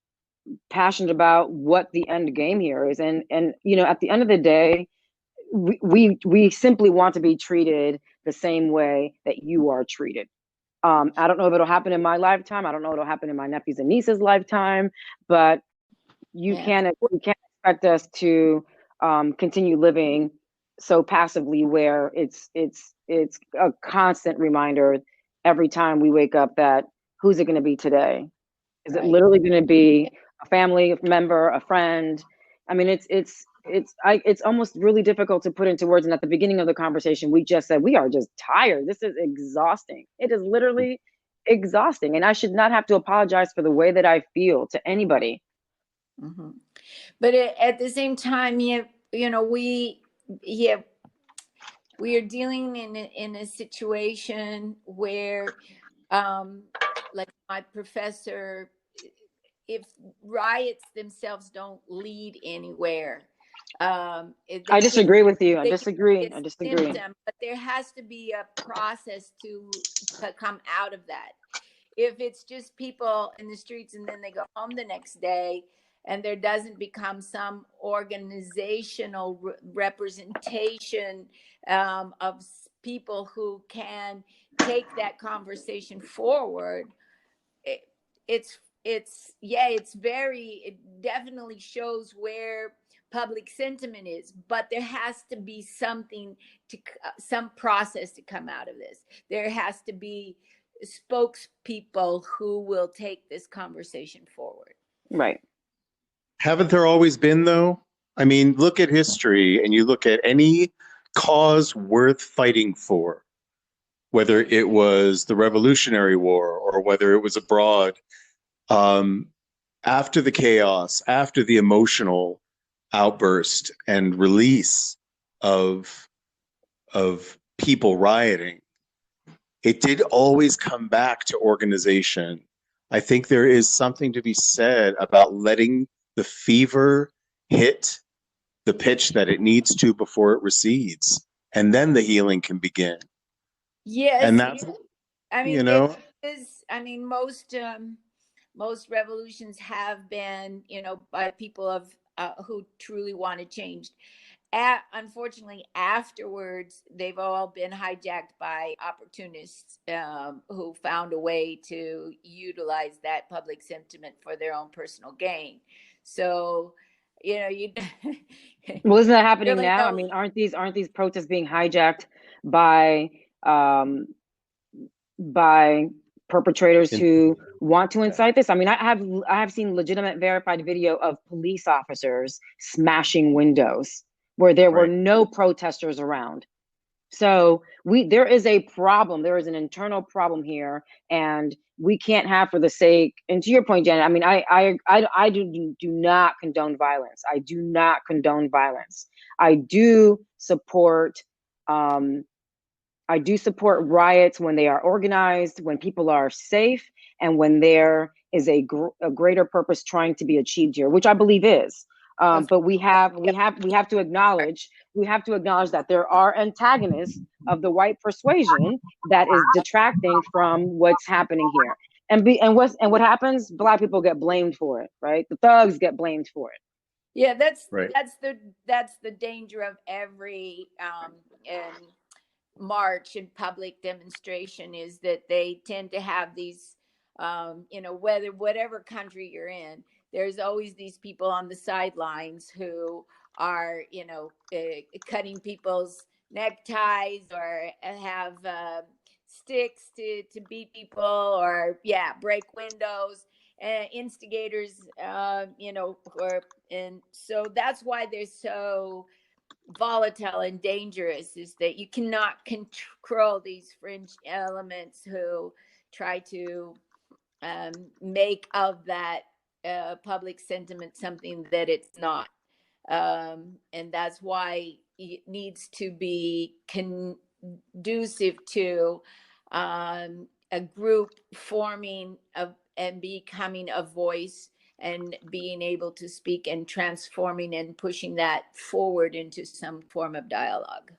passionate about what the end game here is. And at the end of the day, we simply want to be treated the same way that you are treated. I don't know if it'll happen in my lifetime. I don't know if it'll happen in my nephews and nieces' lifetime, but you can't expect us to continue living so passively, where it's a constant reminder every time we wake up that who's it going to be today? Is it literally going to be a family member, a friend? I mean, it's almost really difficult to put into words. And at the beginning of the conversation, we just said we are just tired. This is exhausting. It is literally exhausting, and I should not have to apologize for the way that I feel to anybody.
Mm-hmm. But at the same time, we are dealing in a situation where, like my professor, if riots themselves don't lead anywhere.
I disagree with you. I disagree.
Symptom, but there has to be a process to come out of that. If it's just people in the streets and then they go home the next day, and there doesn't become some organizational representation of people who can take that conversation forward, it definitely shows where public sentiment is, but there has to be some process to come out of this. There has to be spokespeople who will take this conversation forward.
Right.
Haven't there always been, though? I mean, look at history, and you look at any cause worth fighting for.
whether it was the Revolutionary War or whether it was abroad, um, after the chaos, after the emotional outburst and release of people rioting, it did always come back to organization. I think there is something to be said about letting the fever hit the pitch that it needs to before it recedes, and then the healing can begin.
Yes,
And that's,
I
you
mean, there
know,
is, I mean, most revolutions have been, by people of who truly want to change. Unfortunately, afterwards, they've all been hijacked by opportunists who found a way to utilize that public sentiment for their own personal gain. So, you
Well, isn't that happening
really
now? I
know.
mean, aren't these protests being hijacked by um, by perpetrators who want to incite this? I mean, I have seen legitimate verified video of police officers smashing windows where there were
right.
no protesters around. So there is a problem. There is an internal problem here, and we can't have, for the sake. And to your point, Janet, I mean, I do not condone violence. I do not condone violence. I do support um, I do support riots when they are organized, when people are safe, and when there is a greater purpose trying to be achieved here, which I believe is.
Of
But we have to acknowledge that there are antagonists of the white persuasion that is detracting from what's happening here. And what happens? Black people get blamed for it, right? The thugs get blamed for it.
Yeah,
Right.
that's the danger of every and march and public demonstration, is that they tend to have these whatever country you're in, there's always these people on the sidelines who are cutting people's neckties, or have sticks to beat people, or break windows, instigators, and so that's why they're so volatile and dangerous, is that you cannot control these fringe elements who try to make of that public sentiment something that it's not. And that's why it needs to be conducive to a group forming and becoming a voice, and being able to speak and transforming and pushing that forward into some form of dialogue.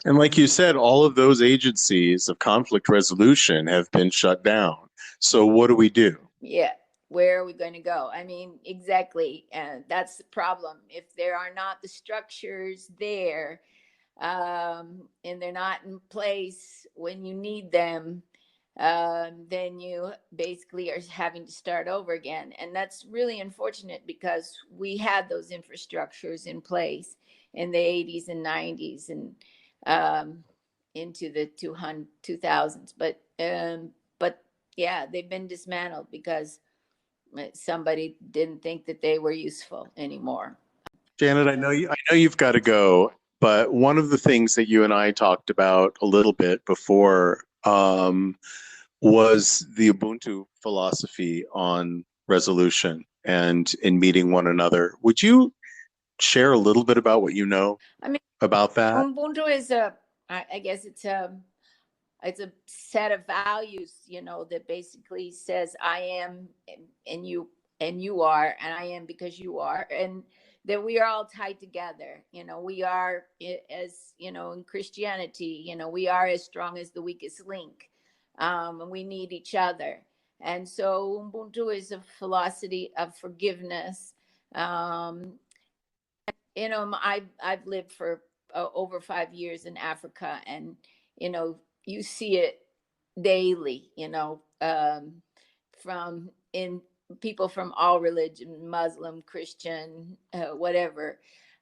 And like you said, all of those agencies of conflict resolution have been shut down. So what do we do?
Yeah, where are we going to go? I mean, exactly. That's the problem. If there are not the structures there, and they're not in place when you need them, then you basically are having to start over again. And that's really unfortunate, because we had those infrastructures in place in the 80s and 90s, and into the 2000s. But yeah, they've been dismantled because somebody didn't think that they were useful anymore.
Janet, I know you've got to go, but one of the things that you and I talked about a little bit before was the Ubuntu philosophy on resolution and in meeting one another. Would you share a little bit about what you know about that?
Ubuntu is I guess it's a set of values, that basically says I am, and you are, and I am because you are, and that we are all tied together. We are, as in Christianity, we are as strong as the weakest link, and we need each other. And so Ubuntu is a philosophy of forgiveness. I've lived for over 5 years in Africa, and you see it daily, from in people from all religion, Muslim, Christian, whatever.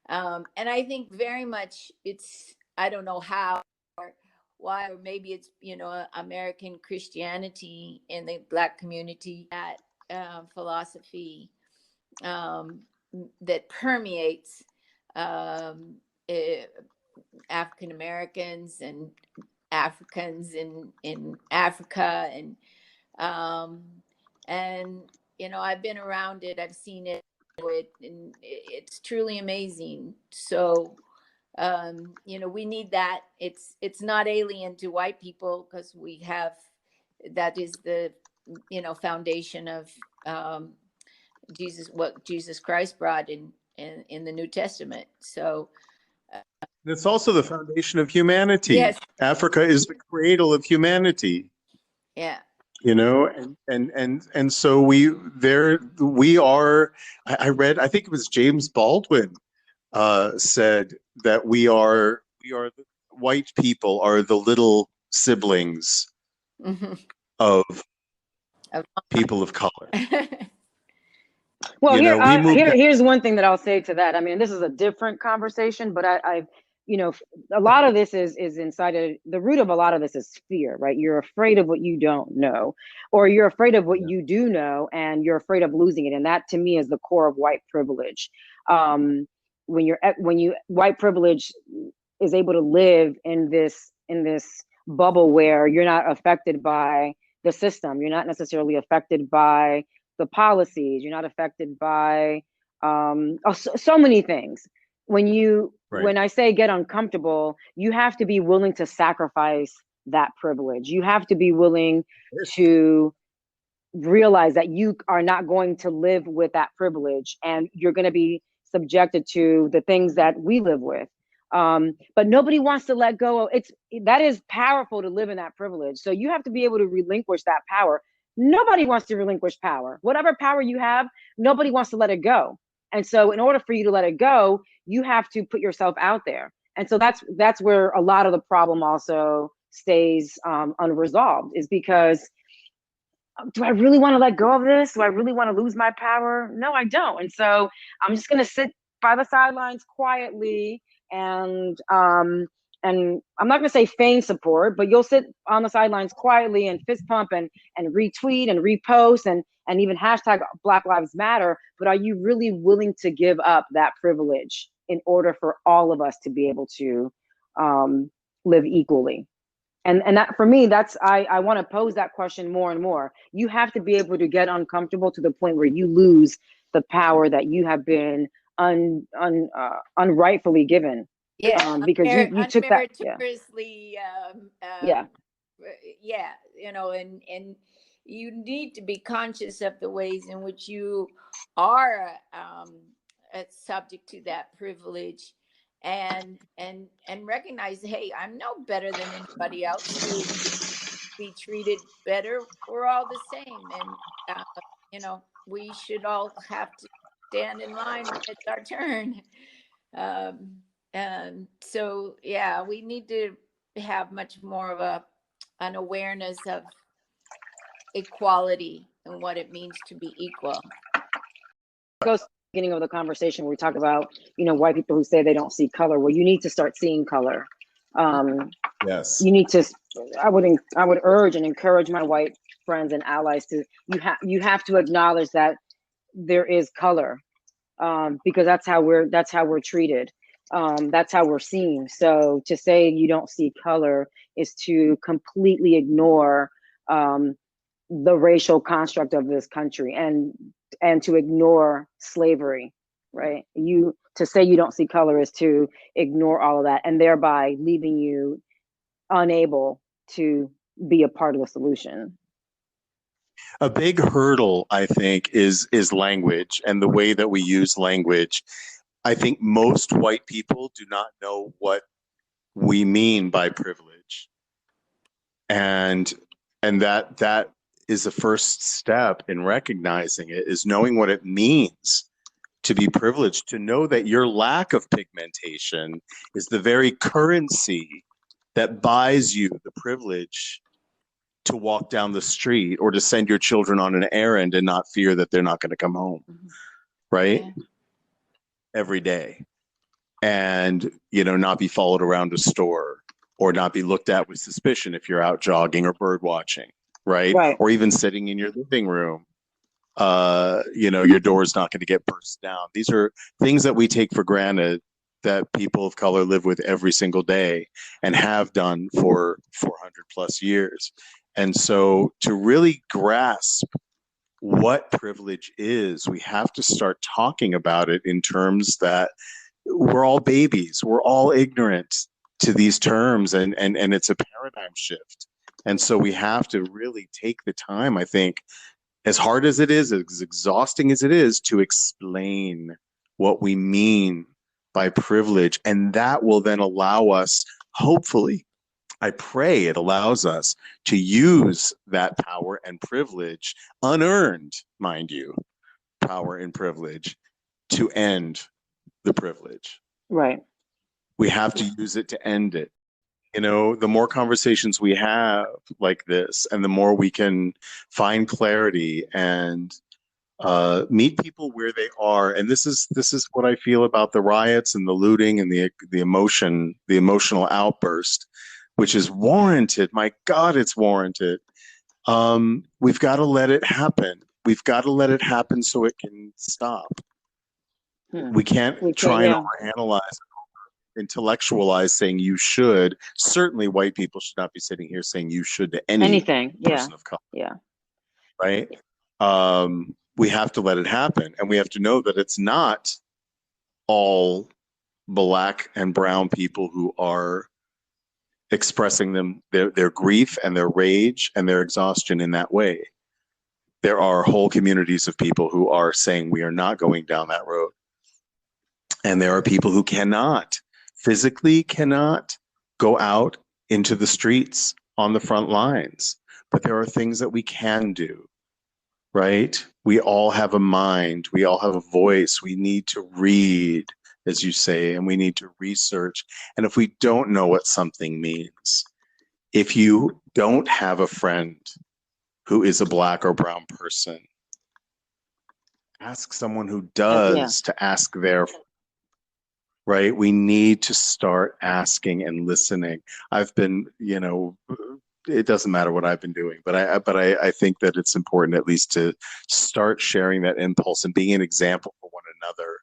And I think very much I don't know how or why, or maybe it's, American Christianity in the Black community, that philosophy that permeates African Americans and Africans in Africa, and I've been around it, I've seen it, and it's truly amazing. So we need that. It's not alien to white people, because we have, that is the foundation of what Jesus Christ brought in the New Testament. So
It's also the foundation of humanity.
yes,
Africa is the cradle of humanity.
yeah,
And so we are. I read, I think it was James Baldwin said that white people are the little siblings
mm-hmm.
of people of color.
Well,
we
here's one thing that I'll say to that. I mean, this is a different conversation, but I've, a lot of this is inside of the root of a lot of this is fear, right? You're afraid of what you don't know, or you're afraid of what you do know, and you're afraid of losing it. And that, to me, is the core of white privilege. White privilege is able to live in this bubble where you're not affected by the system. You're not necessarily affected by the policies. You're not affected by so many things. When I say get uncomfortable, you have to be willing to sacrifice that privilege. You have to be willing to realize that you are not going to live with that privilege, and you're going to be subjected to the things that we live with. But nobody wants to let go. That is powerful to live in that privilege. So you have to be able to relinquish that power. Nobody wants to relinquish power. Whatever power you have, nobody wants to let it go. And so in order for you to let it go, you have to put yourself out there. And so that's where a lot of the problem also stays unresolved, is because, do I really want to let go of this? Do I really want to lose my power? No, I don't. And so I'm just going to sit by the sidelines quietly, and I'm not going to say feign support, but you'll sit on the sidelines quietly and fist pump and retweet and repost and even hashtag Black Lives Matter. But are you really willing to give up that privilege in order for all of us to be able to live equally? And that, for me, that's, I want to pose that question more and more. You have to be able to get uncomfortable to the point where you lose the power that you have been unrightfully given.
Yeah,
because you took that.
Unmeritoriously, and you need to be conscious of the ways in which you are subject to that privilege, and recognize, hey, I'm no better than anybody else to be treated better. We're all the same, and we should all have to stand in line when it's our turn. And so, yeah, we need to have much more of an awareness of equality and what it means to be equal.
Goes to the beginning of the conversation where we talk about, white people who say they don't see color. Well, you need to start seeing color.
Yes.
You need to. I would urge and encourage my white friends and allies to. You have to acknowledge that there is color, because that's how we're treated. That's how we're seen. So to say you don't see color is to completely ignore the racial construct of this country, and to ignore slavery, right? To say you don't see color is to ignore all of that, and thereby leaving you unable to be a part of the solution.
A big hurdle, I think, is language and the way that we use language. I think most white people do not know what we mean by privilege. And that is the first step in recognizing it, is knowing what it means to be privileged, to know that your lack of pigmentation is the very currency that buys you the privilege to walk down the street or to send your children on an errand and not fear that they're not going to come home, right? Yeah. Every day. And, not be followed around a store, or not be looked at with suspicion if you're out jogging or bird watching, right? Or even sitting in your living room. Your door is not going to get burst down. These are things that we take for granted that people of color live with every single day and have done for 400 plus years. And so to really grasp what privilege is, we have to start talking about it in terms that we're all babies, we're all ignorant to these terms, and it's a paradigm shift. And so we have to really take the time, I think, as hard as it is, as exhausting as it is, to explain what we mean by privilege. And that will then allow us, hopefully, I pray it allows us to use that power and privilege, unearned, mind you, power and privilege, to end the privilege.
Right.
We have to use it to end it. You know, the more conversations we have like this, and the more we can find clarity and meet people where they are. And this is what I feel about the riots and the looting and the emotional outburst, which is warranted. My God, it's warranted. We've got to let it happen. We've got to let it happen so it can stop. We can't try and overanalyze, intellectualize, saying you should. Certainly, white people should not be sitting here saying you should to anything. Person of color.
Yeah.
Right. We have to let it happen, and we have to know that it's not all Black and brown people who are expressing their grief and their rage and their exhaustion in that way. There are whole communities of people who are saying we are not going down that road. And there are people who physically cannot go out into the streets on the front lines. But there are things that we can do, right? We all have a mind. We all have a voice. We need to read, as you say, and we need to research. And if we don't know what something means, if you don't have a friend who is a Black or brown person, ask someone who does to ask their, right? We need to start asking and listening. I've been, it doesn't matter what I've been doing, but I think that it's important at least to start sharing that impulse and being an example for one another,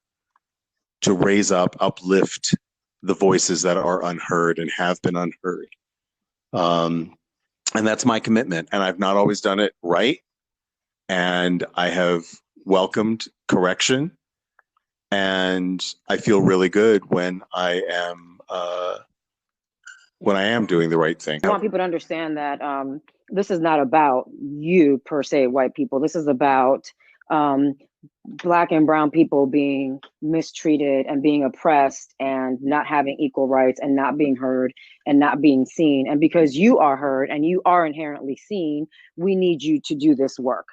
to raise up, uplift the voices that are unheard and have been unheard. And that's my commitment. And I've not always done it right. And I have welcomed correction. And I feel really good when I am doing the right thing.
I want people to understand that this is not about you per se, white people. This is about Black and brown people being mistreated and being oppressed and not having equal rights and not being heard and not being seen. And because you are heard and you are inherently seen, we need you to do this work.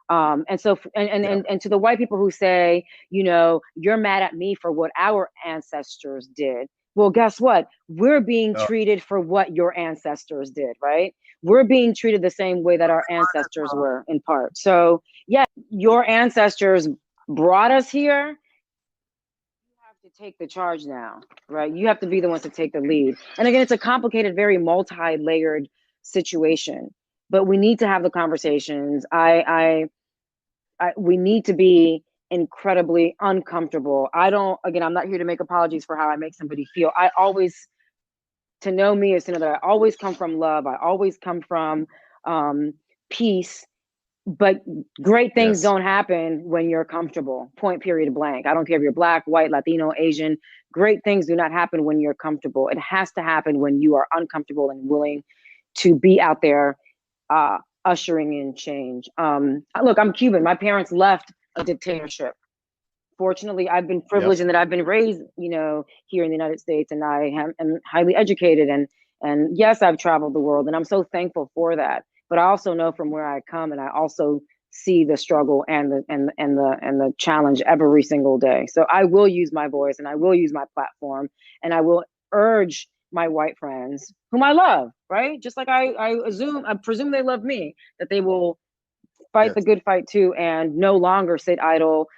And so, and to the white people who say, you're mad at me for what our ancestors did. Well, guess what? We're being treated for what your ancestors did, right? We're being treated the same way that our ancestors were, in part. So, yeah, your ancestors brought us here. You have to take the charge now, right? You have to be the ones to take the lead. And again, it's a complicated, very multi-layered situation. But we need to have the conversations. We need to be incredibly uncomfortable. I'm not here to make apologies for how I make somebody feel. To know me is to know that I always come from love. I always come from peace. But great things don't happen when you're comfortable. Point, period, blank. I don't care if you're Black, white, Latino, Asian. Great things do not happen when you're comfortable. It has to happen when you are uncomfortable and willing to be out there ushering in change. Look, I'm Cuban. My parents left a dictatorship. Fortunately, I've been privileged in that I've been raised, here in the United States, and I am highly educated. And yes, I've traveled the world, and I'm so thankful for that. But I also know from where I come, and I also see the struggle and the challenge every single day. So I will use my voice, and I will use my platform, and I will urge my white friends, whom I love, right? Just like I presume they love me, that they will fight the good fight too, and no longer sit idle,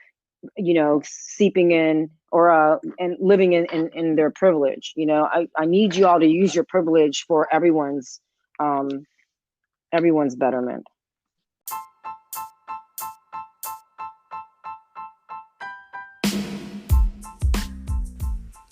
seeping in or and living in their privilege. I need you all to use your privilege for everyone's betterment.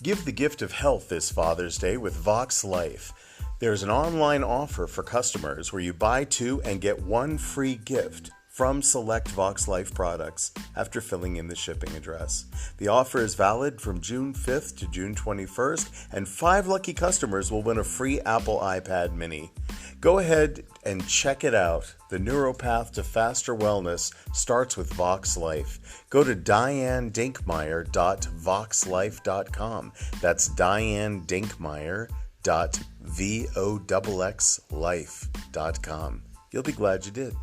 Give the gift of health this Father's Day with Vox Life. There's an online offer for customers where you buy 2 and get 1 free gift from select Vox Life products after filling in the shipping address. The offer is valid from June 5th to June 21st, and 5 lucky customers will win a free Apple iPad mini. Go ahead and check it out. The neuropath to faster wellness starts with Vox Life. Go to DianeDinkmeyer.voxlife.com. That's DianeDinkmeyer.voxlife.com. You'll be glad you did.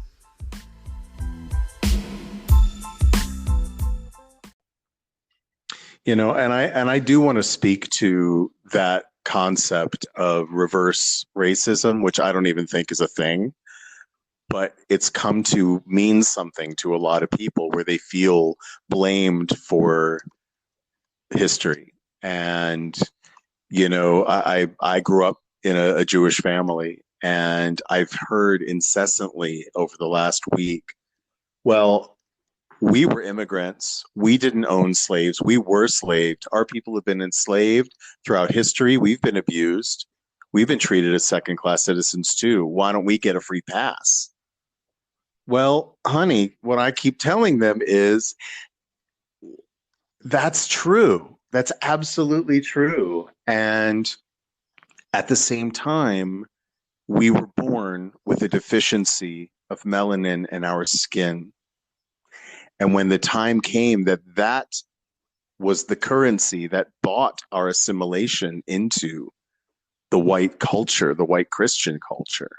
You know, and I do want to speak to that concept of reverse racism, which I don't even think is a thing, but it's come to mean something to a lot of people where they feel blamed for history. And, you know, I grew up in a Jewish family, and I've heard incessantly over the last week, well, we were immigrants. We didn't own slaves. We were slaved. Our people have been enslaved throughout history. We've been abused. We've been treated as second-class citizens too. Why don't we get a free pass? Well, honey, what I keep telling them is that's true. That's absolutely true. And at the same time, we were born with a deficiency of melanin in our skin. And when the time came that was the currency that bought our assimilation into the white culture, the white Christian culture,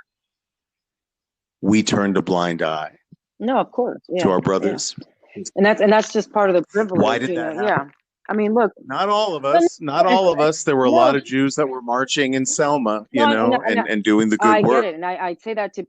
we turned a blind eye
No, of course. Yeah.
to our brothers.
Yeah. And that's just part of the privilege.
Why did that happen?
Yeah. I mean, look.
Not all of us. Not all of us. There were a lot of Jews that were marching in Selma, and doing the good work.
I get it, and I say that to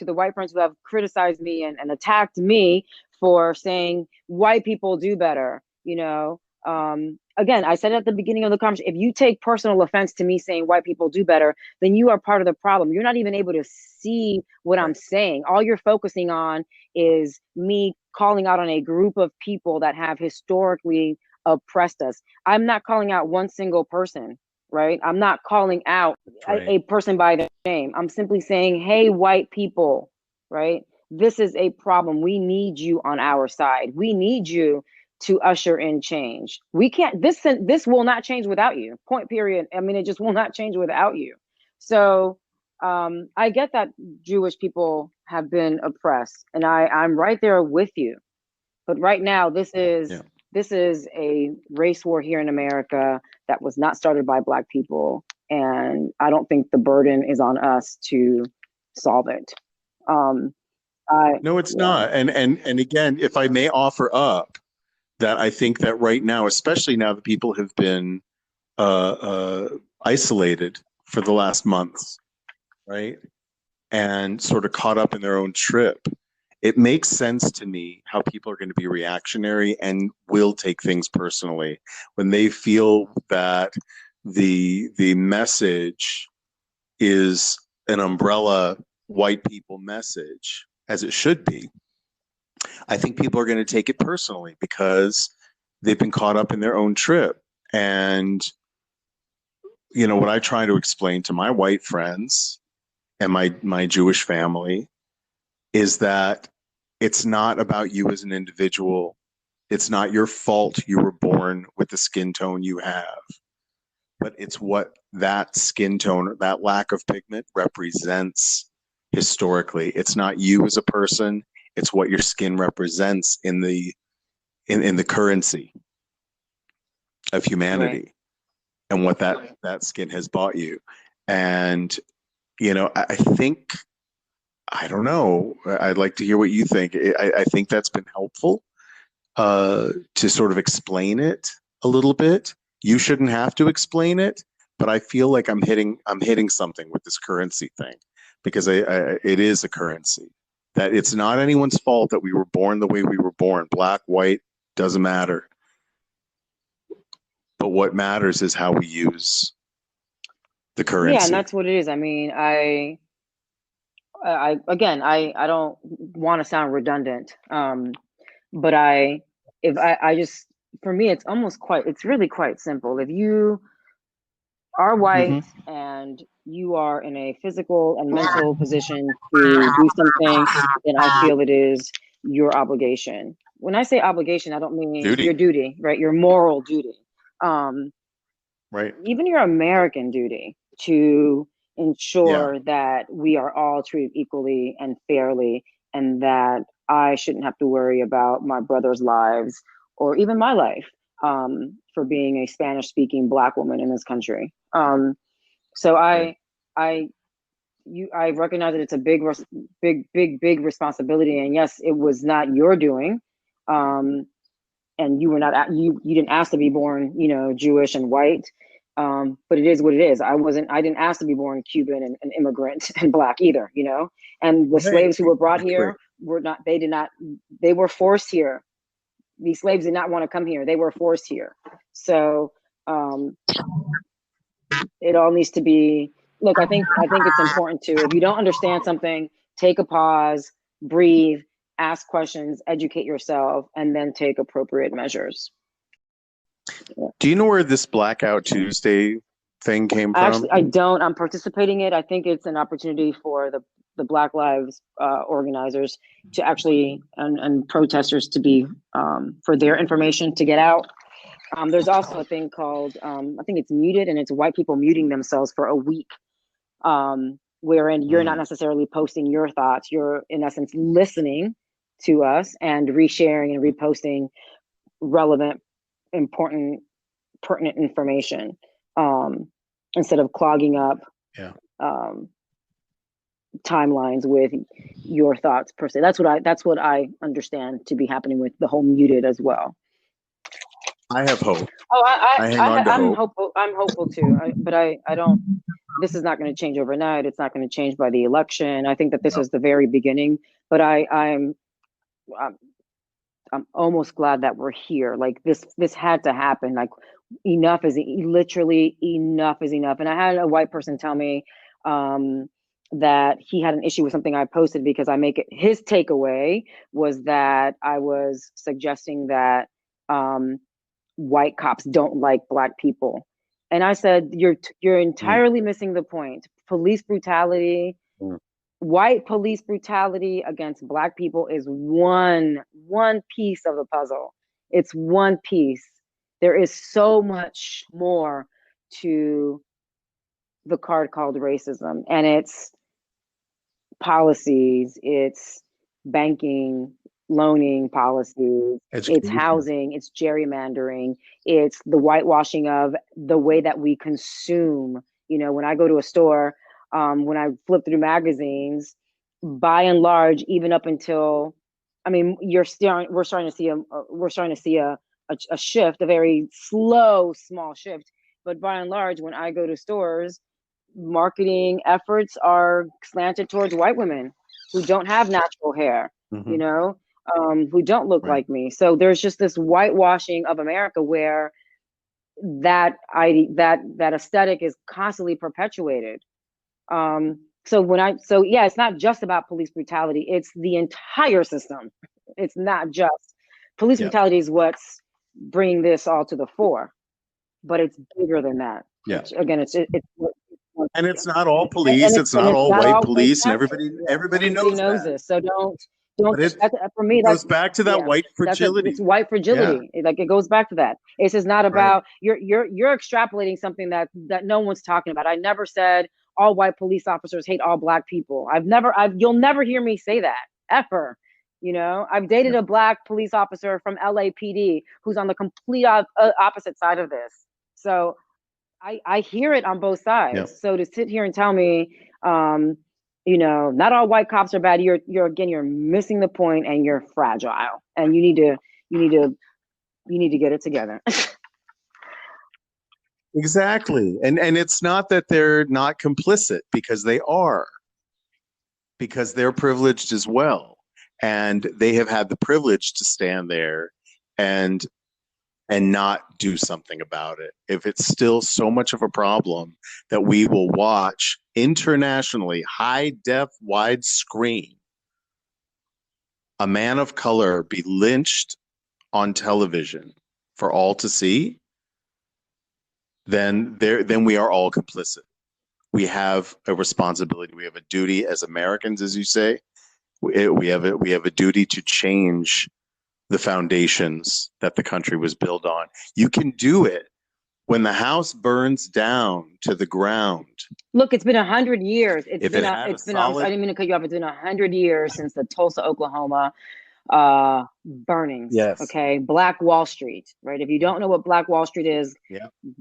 the white friends who have criticized me and attacked me for saying white people do better. Again, I said at the beginning of the conversation, if you take personal offense to me saying white people do better, then you are part of the problem. You're not even able to see what I'm saying. All you're focusing on is me calling out on a group of people that have historically oppressed us. I'm not calling out one single person, right? I'm not calling out a person by their name. I'm simply saying, hey, white people, right? This is a problem. We need you on our side. We need you to usher in change. We can't, this will not change without you, point period. I mean, it just will not change without you. So I get that Jewish people have been oppressed, and I'm right there with you. But right now, this is a race war here in America that was not started by Black people. And I don't think the burden is on us to solve it.
No, it's not. And again, if I may offer up that, I think that right now, especially now that people have been isolated for the last months, right? And sort of caught up in their own trip, it makes sense to me how people are going to be reactionary and will take things personally when they feel that the message is an umbrella white people message, as it should be. I think people are going to take it personally because they've been caught up in their own trip. And, what I try to explain to my white friends and my Jewish family is that it's not about you as an individual. It's not your fault you were born with the skin tone you have, but it's what that skin tone, that lack of pigment represents historically. It's not you as a person. It's what your skin represents in the currency of humanity, and what that skin has bought you. And, I think, I don't know, I'd like to hear what you think. I think that's been helpful to sort of explain it a little bit. You shouldn't have to explain it, but I feel like I'm hitting something with this currency thing, because it is a currency. That it's not anyone's fault that we were born the way we were born. Black, white, doesn't matter. But what matters is how we use the currency.
Yeah, and that's what it is. I mean, I don't want to sound redundant, but I just for me, it's really quite simple. If you are white and you are in a physical and mental position to do something, then I feel it is your obligation. When I say obligation, I don't mean
Duty.
your duty, right? Your moral duty.
Right.
Even your American duty to ensure that we are all treated equally and fairly, and that I shouldn't have to worry about my brother's lives or even my life for being a Spanish speaking Black woman in this country. So I recognize that it's a big responsibility, and yes, it was not your doing, and you were not you didn't ask to be born, Jewish and white, but it is what it is. I didn't ask to be born Cuban and immigrant and Black either, and the slaves who were brought here they were forced here. These slaves did not want to come here. They were forced here. So it all needs to be, look, I think it's important to, if you don't understand something, take a pause, breathe, ask questions, educate yourself, and then take appropriate measures.
Do you know where this Blackout Tuesday thing came from?
Actually, I don't. I'm participating in it. I think it's an opportunity for the Black Lives organizers to actually, and protesters to be, for their information to get out. There's also a thing called, I think it's Muted, and it's white people muting themselves for a week, wherein you're not necessarily posting your thoughts. You're, in essence, listening to us and resharing and reposting relevant, important, pertinent information, instead of clogging up timelines with your thoughts per se. That's what I understand to be happening with the whole Muted as well.
I have hope.
Oh,
I'm
hopeful. I'm hopeful too. But I don't. This is not going to change overnight. It's not going to change by the election. I think that this is the very beginning. But I'm almost glad that we're here. Like this had to happen. Like literally enough is enough. And I had a white person tell me that he had an issue with something I posted because his takeaway was that I was suggesting that white cops don't like Black people. And I said, you're entirely missing the point. Police brutality, white police brutality against Black people is one piece of the puzzle. It's one piece. There is so much more to the card called racism, and it's policies, it's banking, loaning policies, it's housing, it's gerrymandering, it's the whitewashing of the way that we consume. When I go to a store, when I flip through magazines, by and large, even up until, we're starting to see a shift, a very slow, small shift. But by and large, when I go to stores, marketing efforts are slanted towards white women who don't have natural hair, who don't look like me. So there's just this whitewashing of America where that aesthetic is constantly perpetuated. It's not just about police brutality. It's the entire system. It's not just police brutality is what's bringing this all to the fore, but it's bigger than that.
Yeah.
Again, it's
and it's not all police. It's not all white police, and everybody knows
this. So don't.
For me, that goes back to that white fragility.
It's white fragility. Yeah. It goes back to that. It's just not about you're extrapolating something that no one's talking about. I never said all white police officers hate all Black people. You'll never hear me say that ever. I've dated a Black police officer from LAPD who's on the complete opposite side of this. So I hear it on both sides. Yep. So to sit here and tell me, not all white cops are bad. You're missing the point, and you're fragile, and you need to get it together.
Exactly. And it's not that they're not complicit, because they are, because they're privileged as well. And they have had the privilege to stand there and not do something about it. If it's still so much of a problem that we will watch internationally, high def, widescreen, a man of color be lynched on television for all to see, then we are all complicit. We have a responsibility. We have a duty as Americans, as you say. We have a duty to change the foundations that the country was built on. You can do it when the house burns down to the ground.
Look, it's been 100 years.
I
didn't mean to cut you off. It's been 100 years since the Tulsa, Oklahoma burnings.
Yes.
Okay. Black Wall Street, right? If you don't know what Black Wall Street is,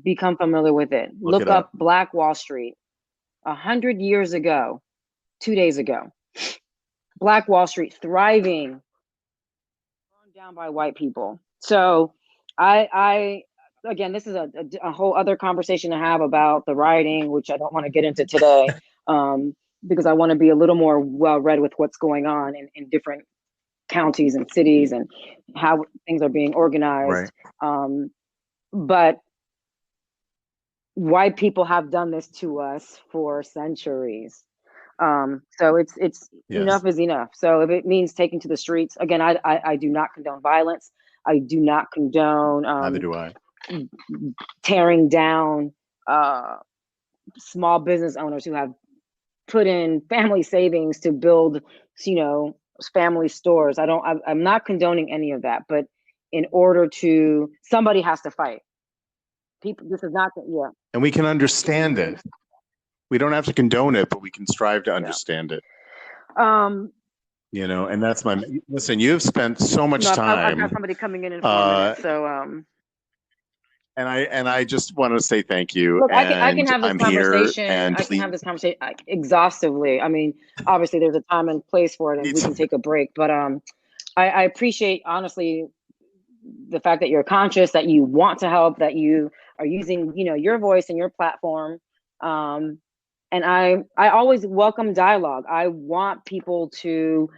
become familiar with it. Look
it
up
up.
Black Wall Street. 100 years ago, 2 days ago, Black Wall Street thriving, burned down by white people. So I again, this is a whole other conversation to have about the rioting, which I don't want to get into today, because I want to be a little more well-read with what's going on in different counties and cities and how things are being organized.
Right.
But white people have done this to us for centuries. So it's
Yes.
enough is enough. So if it means taking to the streets, again, I do not condone violence. I do not condone
Neither do I.
tearing down small business owners who have put in family savings to build, family stores. I'm not condoning any of that, but in order to, somebody has to fight. People, this is not,
And we can understand it. We don't have to condone it, but we can strive to understand it. And that's listen, you've spent so much
I've
time.
got somebody coming in 4 minutes, so
and I just want to say thank you.
look, I can have this
I'm
conversation.
here, and
I can have this conversation exhaustively. I mean, obviously there's a time and place for it, and we can take a break. But I appreciate, honestly, the fact that you're conscious, that you want to help, that you are using, your voice and your platform. And I always welcome dialogue. I want people to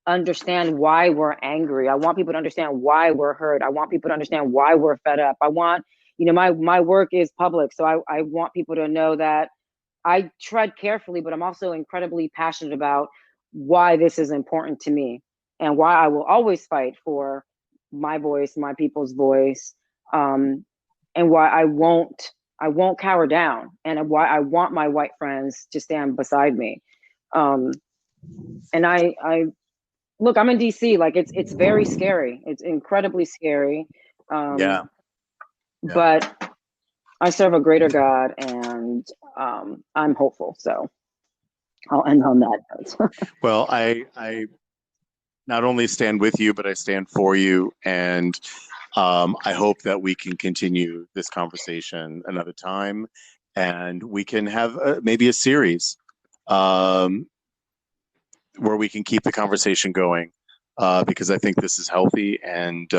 understand why we're angry. I want people to understand why we're hurt. I want people to understand why we're fed up. I want, my work is public. So I want people to know that I tread carefully, but I'm also incredibly passionate about why this is important to me and why I will always fight for my voice, my people's voice, and why I won't cower down, and why I want my white friends to stand beside me. And I look, I'm in DC. Like it's very scary. It's incredibly scary.
Yeah.
But I serve a greater God, and I'm hopeful. So I'll end on that note.
Well, I not only stand with you, but I stand for you, and I hope that we can continue this conversation another time, and we can have maybe a series where we can keep the conversation going, because I think this is healthy, and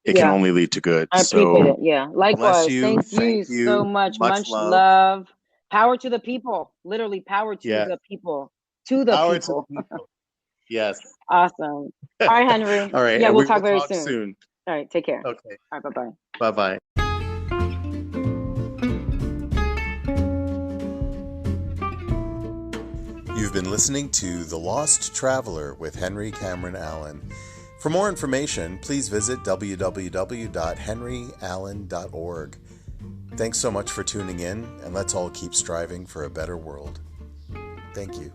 it can only lead to good.
I appreciate it. Yeah. Likewise.
Thank you
so much. Much love. Power to the people. Literally power to the people. To the
Power
people.
to the people. Yes.
Awesome. All right, Henry.
All right.
Yeah,
and
we'll
we
talk
will
very soon. All right. Take care.
Okay.
All right. Bye-bye.
Bye-bye.
You've been listening to The Lost Traveler with Henry Cameron Allen. For more information, please visit www.henryallen.org. Thanks so much for tuning in, and let's all keep striving for a better world. Thank you.